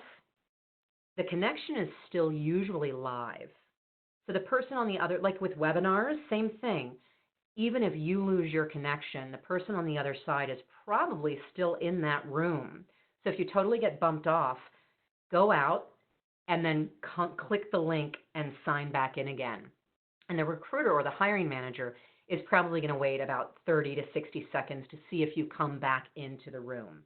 the connection is still usually live. So the person on the other, like with webinars, same thing. Even if you lose your connection, the person on the other side is probably still in that room. So if you totally get bumped off, go out and then click the link and sign back in again. And the recruiter or the hiring manager is probably going to wait about 30 to 60 seconds to see if you come back into the room.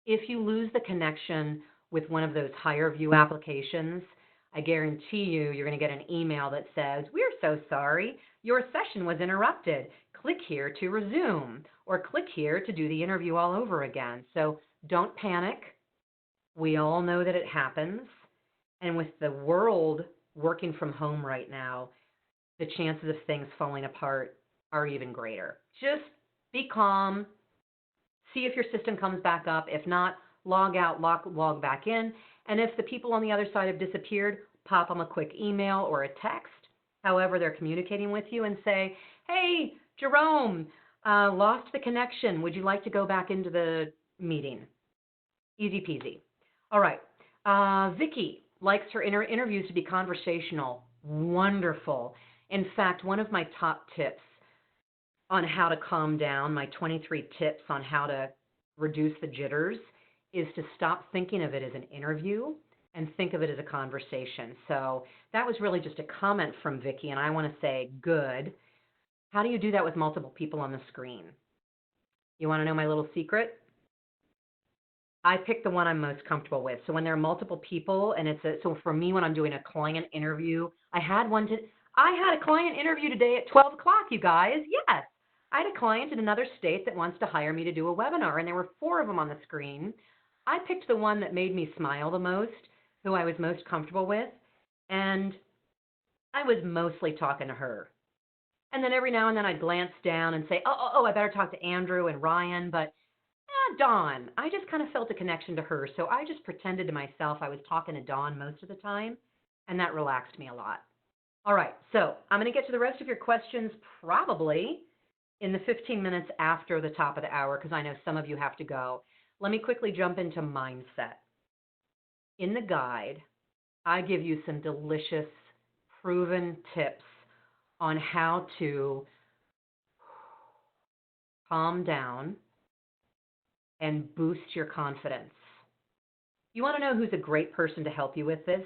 If you lose the connection with one of those higher view applications, I guarantee you're going to get an email that says, we're so sorry, your session was interrupted. Click here to resume, or click here to do the interview all over again. So don't panic. We all know that it happens. And with the world working from home right now, the chances of things falling apart are even greater. Just be calm, see if your system comes back up. If not, log out, log back in. And if the people on the other side have disappeared, pop them a quick email or a text, however they're communicating with you, and say, hey, Jerome, lost the connection. Would you like to go back into the meeting? Easy peasy. All right. Vicky likes her interviews to be conversational. Wonderful. In fact, one of my top tips on how to calm down, my 23 tips on how to reduce the jitters, is to stop thinking of it as an interview and think of it as a conversation. So that was really just a comment from Vicky, and I want to say, good. How do you do that with multiple people on the screen? You want to know my little secret? I pick the one I'm most comfortable with. So when there are multiple people, and so for me, when I'm doing a client interview, I had a client interview today at 12 o'clock, you guys. Yes. I had a client in another state that wants to hire me to do a webinar, and there were 4 of them on the screen. I picked the one that made me smile the most, who I was most comfortable with, and I was mostly talking to her. And then every now and then I'd glance down and say, I better talk to Andrew and Ryan, but Dawn. I just kind of felt a connection to her, so I just pretended to myself I was talking to Dawn most of the time, and that relaxed me a lot. All right, so I'm going to get to the rest of your questions probably in the 15 minutes after the top of the hour, because I know some of you have to go. Let me quickly jump into mindset. In the guide, I give you some delicious, proven tips on how to calm down and boost your confidence. You want to know who's a great person to help you with this?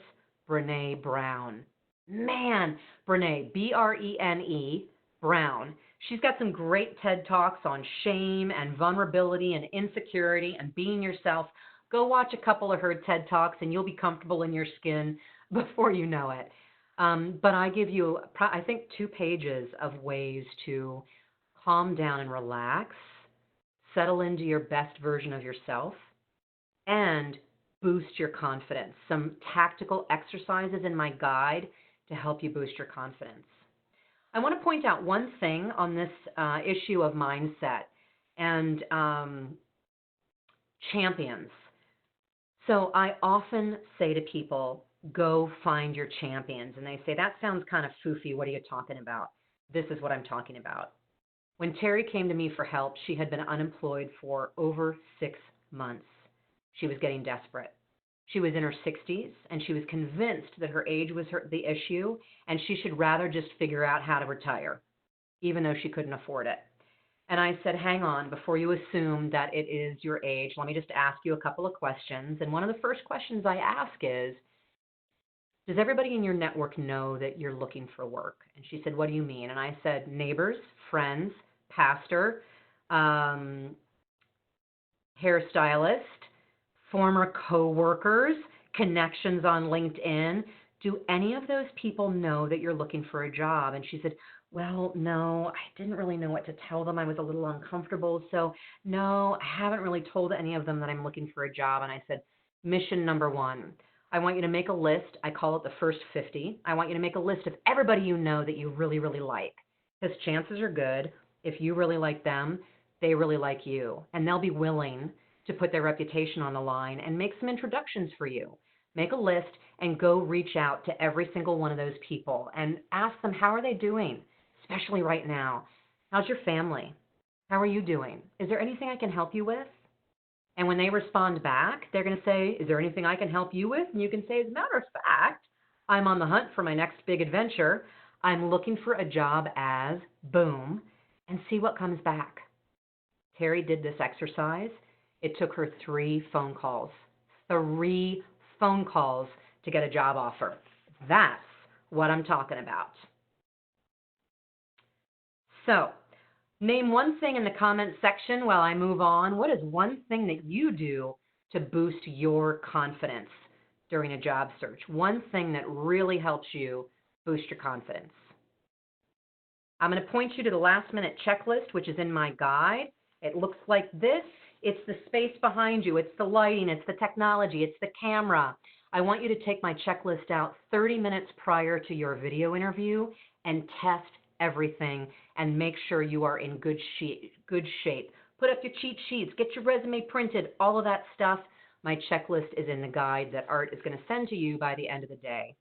Brene Brown. Man, Brene, B-R-E-N-E, Brown. She's got some great TED Talks on shame and vulnerability and insecurity and being yourself. Go watch a couple of her TED Talks and you'll be comfortable in your skin before you know it. But I give you, I think, 2 pages of ways to calm down and relax, settle into your best version of yourself, and boost your confidence. Some tactical exercises in my guide to help you boost your confidence. I want to point out one thing on this issue of mindset and champions. So I often say to people, go find your champions. And they say, that sounds kind of foofy. What are you talking about? This is what I'm talking about. When Terry came to me for help, she had been unemployed for over 6 months. She was getting desperate. She was in her 60s, and she was convinced that her age was the issue, and she should rather just figure out how to retire, even though she couldn't afford it. And I said, hang on, before you assume that it is your age, let me just ask you a couple of questions. And one of the first questions I ask is, does everybody in your network know that you're looking for work? And she said, what do you mean? And I said, neighbors, friends, pastor, hairstylist, former coworkers, connections on LinkedIn. Do any of those people know that you're looking for a job? And she said, well, no, I didn't really know what to tell them. I was a little uncomfortable. So no, I haven't really told any of them that I'm looking for a job. And I said, mission number 1, I want you to make a list. I call it the first 50. I want you to make a list of everybody you know that you really, really like. Because chances are good, if you really like them, they really like you. And they'll be willing to put their reputation on the line and make some introductions for you. Make a list and go reach out to every single one of those people and ask them, how are they doing, especially right now? How's your family? How are you doing? Is there anything I can help you with? And when they respond back, they're going to say, is there anything I can help you with? And you can say, as a matter of fact, I'm on the hunt for my next big adventure. I'm looking for a job as boom, and see what comes back. Terry did this exercise. It took her 3 phone calls. 3 phone calls to get a job offer. That's what I'm talking about. So, name one thing in the comment section while I move on. What is one thing that you do to boost your confidence during a job search? One thing that really helps you boost your confidence. I'm going to point you to the last minute checklist, which is in my guide. It looks like this. It's the space behind you. It's the lighting. It's the technology. It's the camera. I want you to take my checklist out 30 minutes prior to your video interview and test everything and make sure you are in good shape. Put up your cheat sheets, get your resume printed, all of that stuff. My checklist is in the guide that Art is going to send to you by the end of the day.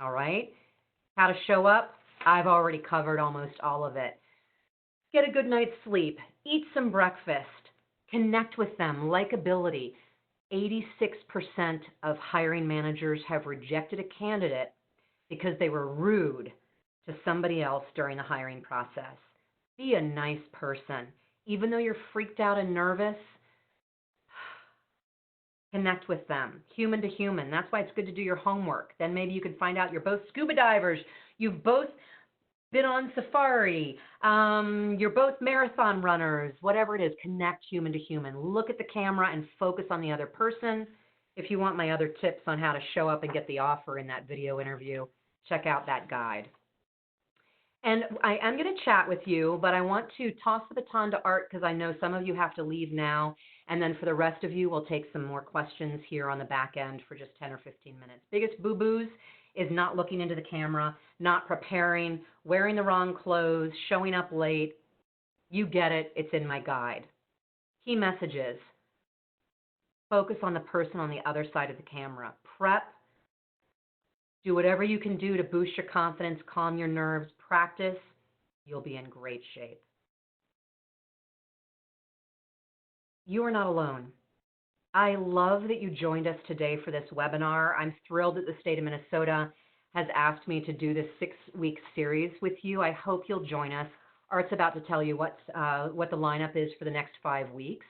All right? How to show up? I've already covered almost all of it. Get a good night's sleep. Eat some breakfast. Connect with them. Likability. 86% of hiring managers have rejected a candidate because they were rude to somebody else during the hiring process. Be a nice person. Even though you're freaked out and nervous, connect with them, human to human. That's why it's good to do your homework. Then maybe you can find out you're both scuba divers. You've both been on safari. You're both marathon runners. Whatever it is, connect human to human. Look at the camera and focus on the other person. If you want my other tips on how to show up and get the offer in that video interview, check out that guide. And I am going to chat with you, but I want to toss the baton to Art because I know some of you have to leave now. And then for the rest of you, we'll take some more questions here on the back end for just 10 or 15 minutes. Biggest boo-boos is not looking into the camera, not preparing, wearing the wrong clothes, showing up late. You get it. It's in my guide. Key messages. Focus on the person on the other side of the camera. Prep. Do whatever you can do to boost your confidence, calm your nerves, practice. You'll be in great shape. You are not alone. I love that you joined us today for this webinar. I'm thrilled that the state of Minnesota has asked me to do this 6-week series with you. I hope you'll join us. Art's about to tell you what the lineup is for the next 5 weeks.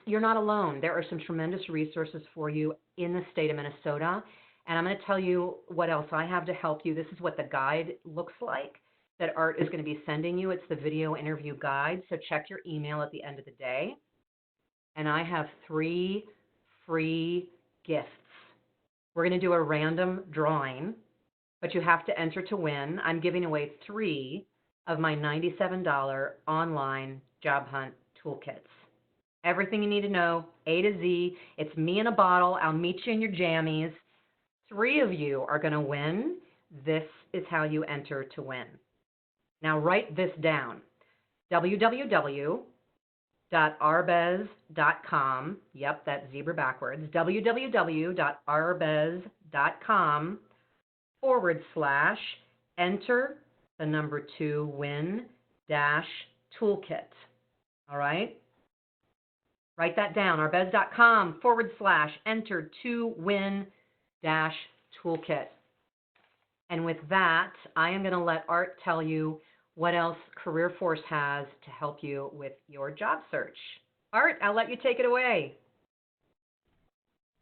You're not alone. There are some tremendous resources for you in the state of Minnesota. And I'm going to tell you what else I have to help you. This is what the guide looks like that Art is going to be sending you. It's the video interview guide. So check your email at the end of the day. And I have 3 free gifts. We're going to do a random drawing, but you have to enter to win. I'm giving away 3 of my $97 online job hunt toolkits. Everything you need to know, A to Z. It's me in a bottle. I'll meet you in your jammies. 3 of you are going to win. This is how you enter to win. Now write this down. www.arbez.com. Yep, that's zebra backwards. www.arbez.com/enter the number 2 win dash toolkit. All right? Write that down. arbez.com/enter 2 win dash toolkit. And with that, I am going to let Art tell you what else CareerForce has to help you with your job search. Art, I'll let you take it away.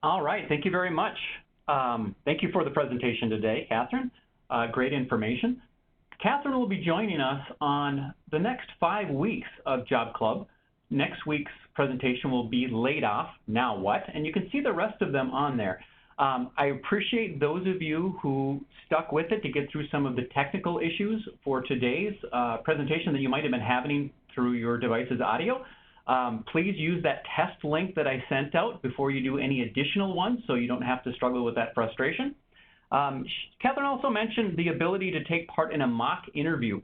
All right. Thank you very much. Thank you for the presentation today, Catherine. Great information. Catherine will be joining us on the next 5 weeks of Job Club. Next week's presentation will be Laid Off, Now What? And you can see the rest of them on there. I appreciate those of you who stuck with it to get through some of the technical issues for today's presentation that you might have been having through your device's audio. Please use that test link that I sent out before you do any additional ones so you don't have to struggle with that frustration. Catherine also mentioned the ability to take part in a mock interview.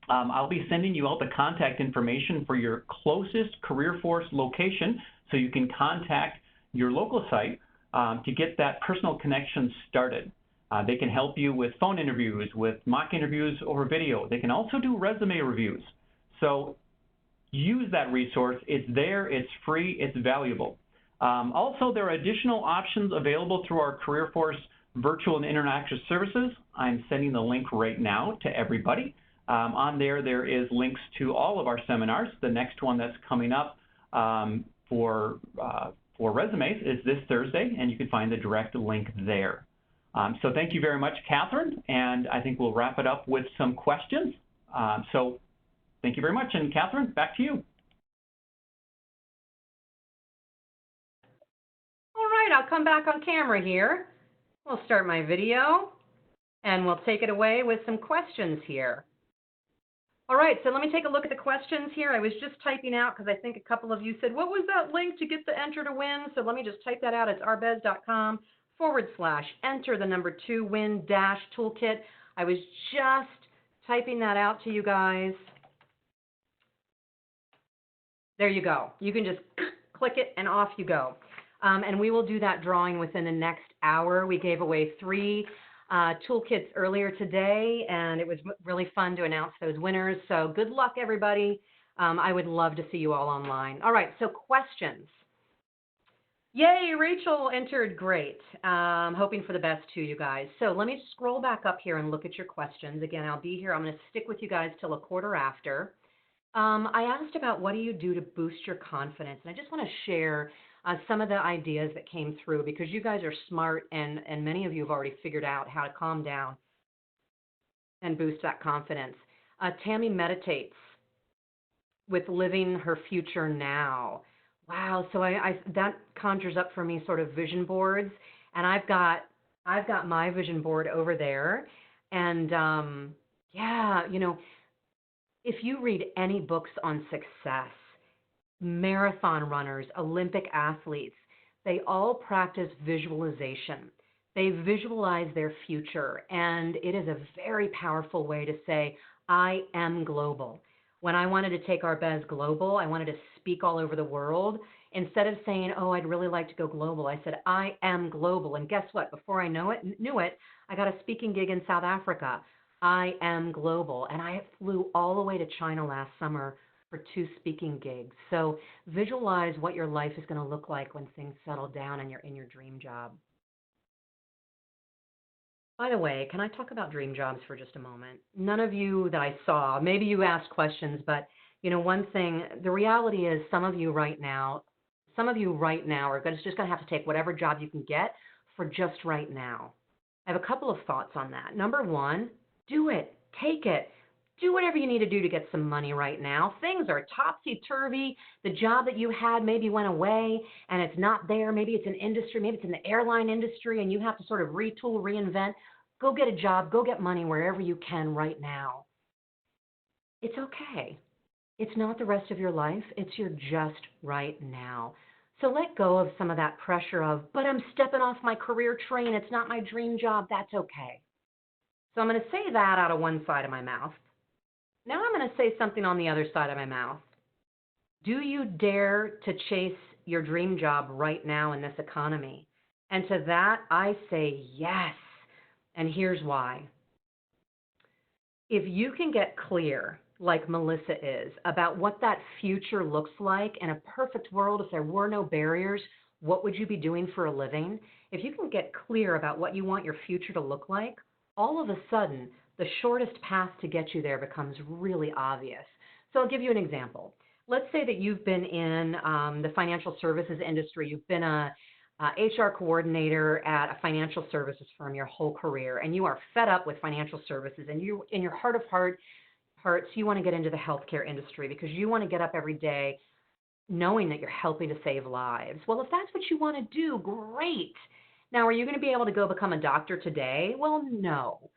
I'll be sending you out the contact information for your closest CareerForce location so you can contact your local site to get that personal connection started. They can help you with phone interviews, with mock interviews over video. They can also do resume reviews. So use that resource. It's there, it's free, it's valuable. Also, there are additional options available through our CareerForce virtual and interactive services. I'm sending the link right now to everybody. On there is links to all of our seminars. The next one that's coming up for resumes is this Thursday, and you can find the direct link there. So thank you very much, Catherine, and I think we'll wrap it up with some questions. So thank you very much, and Catherine, back to you. All right, I'll come back on camera here. We'll start my video, and we'll take it away with some questions here. All right, so let me take a look at the questions here. I was just typing out because I think a couple of you said, what was that link to get the enter to win? So let me just type that out. It's arbez.com/enter the number 2 win dash toolkit. I was just typing that out to you guys. There you go. You can just click it and off you go. And we will do that drawing within the next hour. We gave away 3 toolkits earlier today, and it was really fun to announce those winners. So good luck, everybody. I would love to see you all online. All right, so questions. Yay, Rachel entered. Great. Hoping for the best too, you guys. So let me scroll back up here and look at your questions. Again, I'll be here. I'm going to stick with you guys till a quarter after. I asked about what do you do to boost your confidence, and I just want to share some of the ideas that came through because you guys are smart and many of you have already figured out how to calm down and boost that confidence. Tammy meditates with living her future now. Wow, so that conjures up for me sort of vision boards, and I've got my vision board over there, and yeah, you know, if you read any books on success, marathon runners, Olympic athletes, they all practice visualization. They visualize their future, and it is a very powerful way to say, I am global. When I wanted to take Arbez global, I wanted to speak all over the world. Instead of saying, oh, I'd really like to go global, I said, I am global. And guess what? Before I knew it, I got a speaking gig in South Africa. I am global. And I flew all the way to China last summer for 2 speaking gigs. So visualize what your life is going to look like when things settle down and you're in your dream job. By the way, can I talk about dream jobs for just a moment? None of you that I saw, maybe you asked questions, but you know, one thing, the reality is some of you right now are just going to have to take whatever job you can get for just right now. I have a couple of thoughts on that. Number 1, do it. Take it. Do whatever you need to do to get some money right now. Things are topsy-turvy. The job that you had maybe went away and it's not there. Maybe it's an industry, maybe it's in the airline industry and you have to sort of retool, reinvent. Go get a job, go get money wherever you can right now. It's okay. It's not the rest of your life. It's your just right now. So let go of some of that pressure of, but I'm stepping off my career train. It's not my dream job. That's okay. So I'm going to say that out of one side of my mouth. Now I'm going to say something on the other side of my mouth. Do you dare to chase your dream job right now in this economy? And to that, I say yes. And here's why. If you can get clear, like Melissa is, about what that future looks like in a perfect world, if there were no barriers, what would you be doing for a living? If you can get clear about what you want your future to look like, all of a sudden, the shortest path to get you there becomes really obvious. So I'll give you an example. Let's say that you've been in the financial services industry. You've been a HR coordinator at a financial services firm your whole career, and you are fed up with financial services, and you, in your heart of hearts, you want to get into the healthcare industry because you want to get up every day knowing that you're helping to save lives. Well, if that's what you want to do, great. Now, are you going to be able to go become a doctor today? Well, no.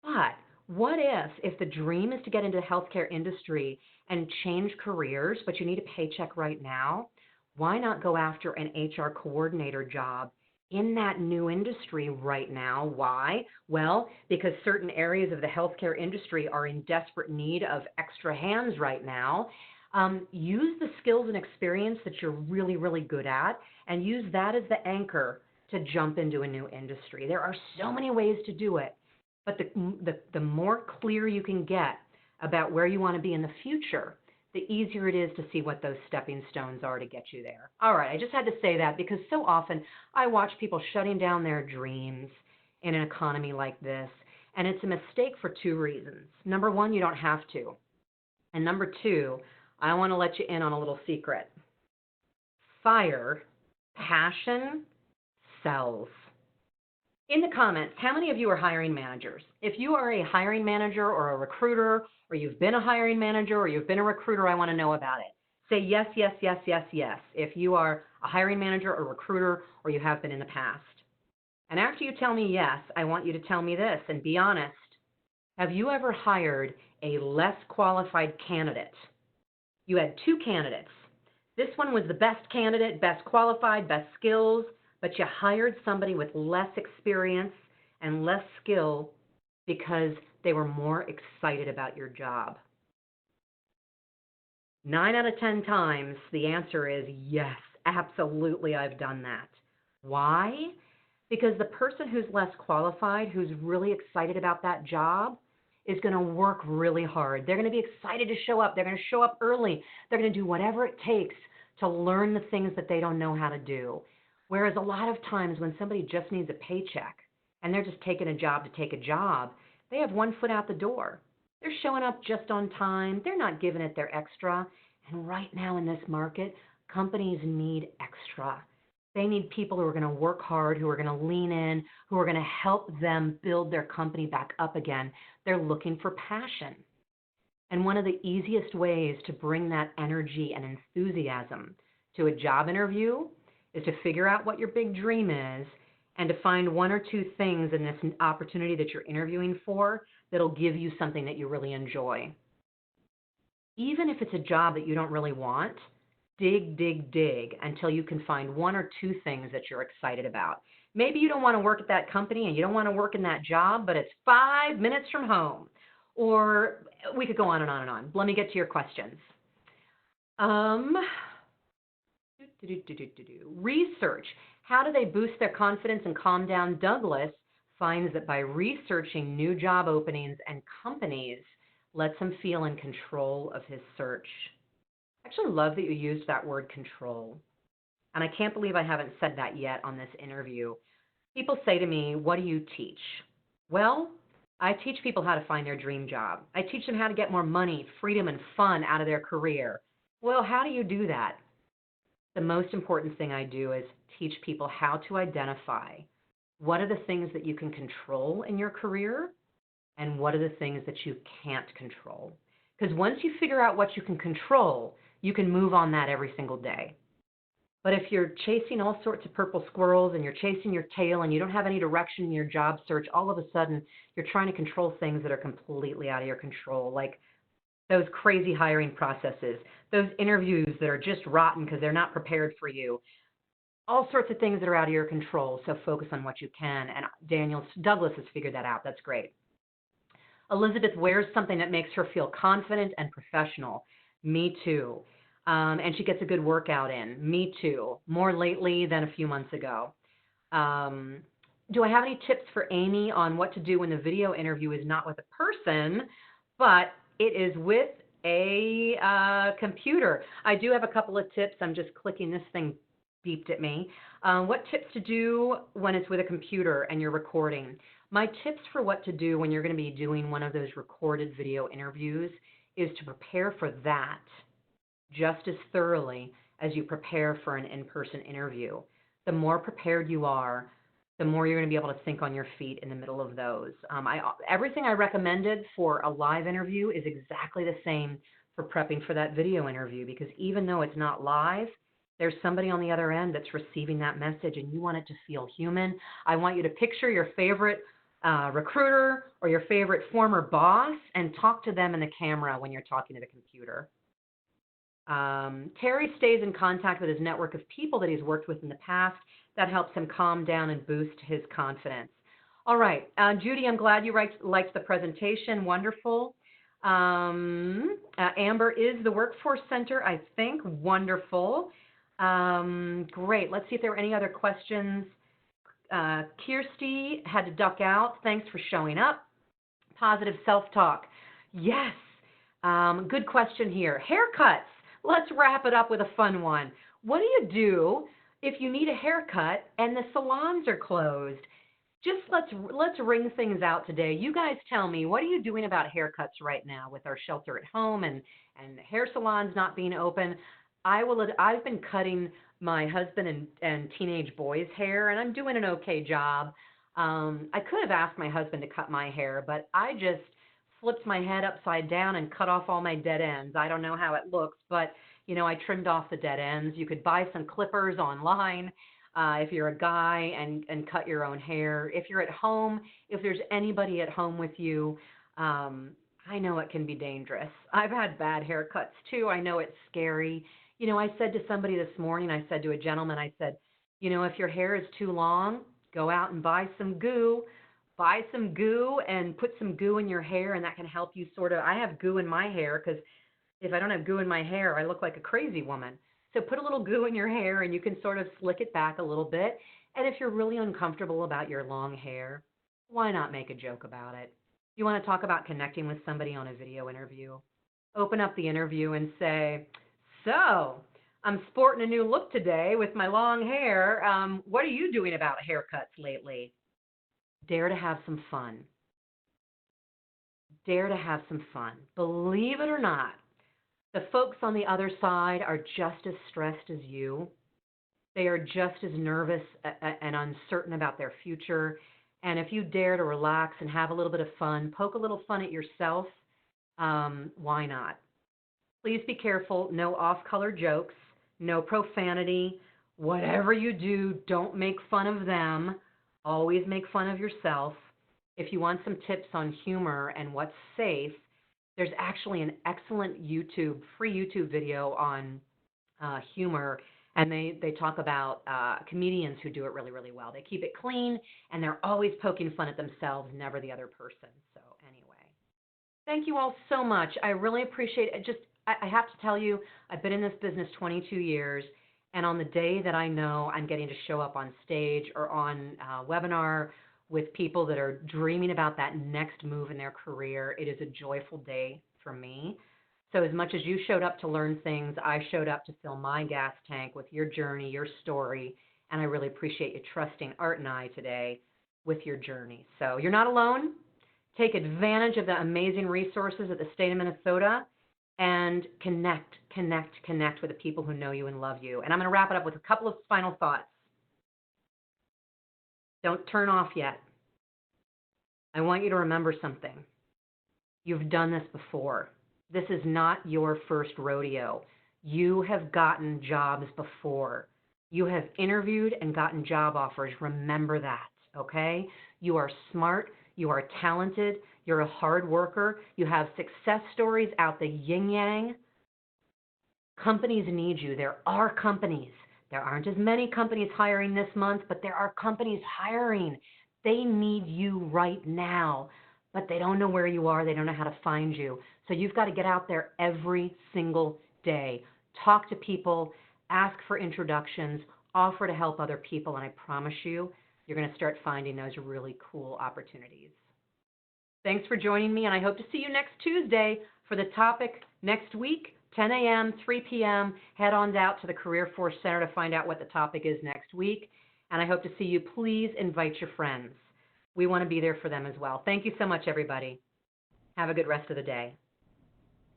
But what if the dream is to get into the healthcare industry and change careers, but you need a paycheck right now? Why not go after an HR coordinator job in that new industry right now? Why? Well, because certain areas of the healthcare industry are in desperate need of extra hands right now. Use the skills and experience that you're really, really good at and use that as the anchor to jump into a new industry. There are so many ways to do it. But the more clear you can get about where you want to be in the future, the easier it is to see what those stepping stones are to get you there. All right, I just had to say that because so often I watch people shutting down their dreams in an economy like this, and it's a mistake for 2 reasons. Number 1, you don't have to. And number 2, I want to let you in on a little secret. Fire, passion, sells. In the comments, how many of you are hiring managers? If you are a hiring manager or a recruiter, or you've been a hiring manager or you've been a recruiter, I want to know about it. Say yes, yes, yes, yes, yes, if you are a hiring manager or recruiter or you have been in the past. And after you tell me yes, I want you to tell me this and be honest. Have you ever hired a less qualified candidate? You had two candidates. This one was the best candidate, best qualified, best skills, but you hired somebody with less experience and less skill because they were more excited about your job. 9 out of 10 times, the answer is yes, absolutely, I've done that. Why? Because the person who's less qualified, who's really excited about that job, is going to work really hard. They're going to be excited to show up. They're going to show up early. They're going to do whatever it takes to learn the things that they don't know how to do. Whereas a lot of times when somebody just needs a paycheck and they're just taking a job to take a job, they have one foot out the door. They're showing up just on time. They're not giving it their extra. And right now in this market, companies need extra. They need people who are going to work hard, who are going to lean in, who are going to help them build their company back up again. They're looking for passion. And one of the easiest ways to bring that energy and enthusiasm to a job interview is to figure out what your big dream is and to find one or two things in this opportunity that you're interviewing for that'll give you something that you really enjoy. Even if it's a job that you don't really want, dig, dig, dig until you can find one or two things that you're excited about. Maybe you don't want to work at that company and you don't want to work in that job, but it's 5 minutes from home. Or we could go on and on and on. Let me get to your questions. Research. How do they boost their confidence and calm down? Douglas finds that by researching new job openings and companies lets him feel in control of his search. I actually love that you used that word control. And I can't believe I haven't said that yet on this interview. People say to me, what do you teach? Well, I teach people how to find their dream job. I teach them how to get more money, freedom, and fun out of their career. Well, how do you do that? The most important thing I do is teach people how to identify what are the things that you can control in your career and what are the things that you can't control. Because once you figure out what you can control, you can move on that every single day. But if you're chasing all sorts of purple squirrels and you're chasing your tail and you don't have any direction in your job search, all of a sudden you're trying to control things that are completely out of your control, like those crazy hiring processes, those interviews that are just rotten because they're not prepared for you, all sorts of things that are out of your control. So focus on what you can. And Douglas has figured that out. That's great. Elizabeth wears something that makes her feel confident and professional. Me too. And she gets a good workout in. Me too. More lately than a few months ago. Do I have any tips for Amy on what to do when the video interview is not with a person, but it is with a computer? I do have a couple of tips. I'm just clicking. This thing beeped at me. What tips to do when it's with a computer and you're recording? My tips for what to do when you're going to be doing one of those recorded video interviews is to prepare for that just as thoroughly as you prepare for an in-person interview. The more prepared you are, the more you're going to be able to think on your feet in the middle of those. Everything I recommended for a live interview is exactly the same for prepping for that video interview, because even though it's not live, there's somebody on the other end that's receiving that message and you want it to feel human. I want you to picture your favorite recruiter or your favorite former boss and talk to them in the camera when you're talking to the computer. Terry stays in contact with his network of people that he's worked with in the past. That helps him calm down and boost his confidence. All right, Judy, I'm glad you liked the presentation. Wonderful. Amber is the Workforce Center, I think. Wonderful. Great. Let's see if there were any other questions. Kirsty had to duck out. Thanks for showing up. Positive self-talk. Yes. Good question here. Haircuts. Let's wrap it up with a fun one. What do you do if you need a haircut and the salons are closed? Just let's ring things out today. You guys tell me, what are you doing about haircuts right now with our shelter at home and hair salons not being open? I've been cutting my husband and teenage boys' hair, and I'm doing an okay job. I could have asked my husband to cut my hair, but I just flipped my head upside down and cut off all my dead ends. I don't know how it looks, but I trimmed off the dead ends. You could buy some clippers online if you're a guy and cut your own hair. If you're at home, if there's anybody at home with you, I know it can be dangerous. I've had bad haircuts too. I know it's scary. You know, I said to somebody this morning, I said to a gentleman, I said, you know, if your hair is too long, go out and buy some goo. Buy some goo and put some goo in your hair, and that can help you sort of. I have goo in my hair because if I don't have goo in my hair, I look like a crazy woman. So put a little goo in your hair and you can sort of slick it back a little bit. And if you're really uncomfortable about your long hair, why not make a joke about it? You want to talk about connecting with somebody on a video interview? Open up the interview and say, so, I'm sporting a new look today with my long hair. What are you doing about haircuts lately? Dare to have some fun. Dare to have some fun. Believe it or not, the folks on the other side are just as stressed as you. They are just as nervous and uncertain about their future. And if you dare to relax and have a little bit of fun, poke a little fun at yourself, why not? Please be careful. No off-color jokes, no profanity. Whatever you do, don't make fun of them. Always make fun of yourself. If you want some tips on humor and what's safe, there's actually an excellent free YouTube video on humor, and they talk about comedians who do it really, really well. They keep it clean, and they're always poking fun at themselves, never the other person. So anyway, thank you all so much. I really appreciate it. I have to tell you, I've been in this business 22 years, and on the day that I know I'm getting to show up on stage or on a webinar with people that are dreaming about that next move in their career, it is a joyful day for me. So as much as you showed up to learn things, I showed up to fill my gas tank with your journey, your story, and I really appreciate you trusting Art and I today with your journey. So you're not alone. Take advantage of the amazing resources at the state of Minnesota and connect with the people who know you and love you. And I'm going to wrap it up with a couple of final thoughts. Don't turn off yet. I want you to remember something. You've done this before. This is not your first rodeo. You have gotten jobs before. You have interviewed and gotten job offers. Remember that, okay? You are smart. You are talented. You're a hard worker. You have success stories out the yin-yang. Companies need you. There are companies. There aren't as many companies hiring this month, but there are companies hiring. They need you right now, but they don't know where you are. They don't know how to find you. So you've got to get out there every single day. Talk to people, ask for introductions, offer to help other people, and I promise you, you're going to start finding those really cool opportunities. Thanks for joining me, and I hope to see you next Tuesday for the topic next week, 10 a.m., 3 p.m. Head on out to the Career Force Center to find out what the topic is next week, and I hope to see you. Please invite your friends. We want to be there for them as well. Thank you so much, everybody. Have a good rest of the day.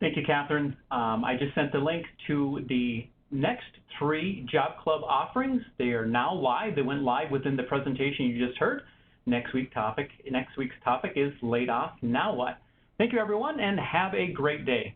Thank you, Catherine. I just sent the link to the next 3 Job Club offerings. They are now live. They went live within the presentation you just heard. Next week's topic is laid off, now what? Thank you, everyone, and have a great day.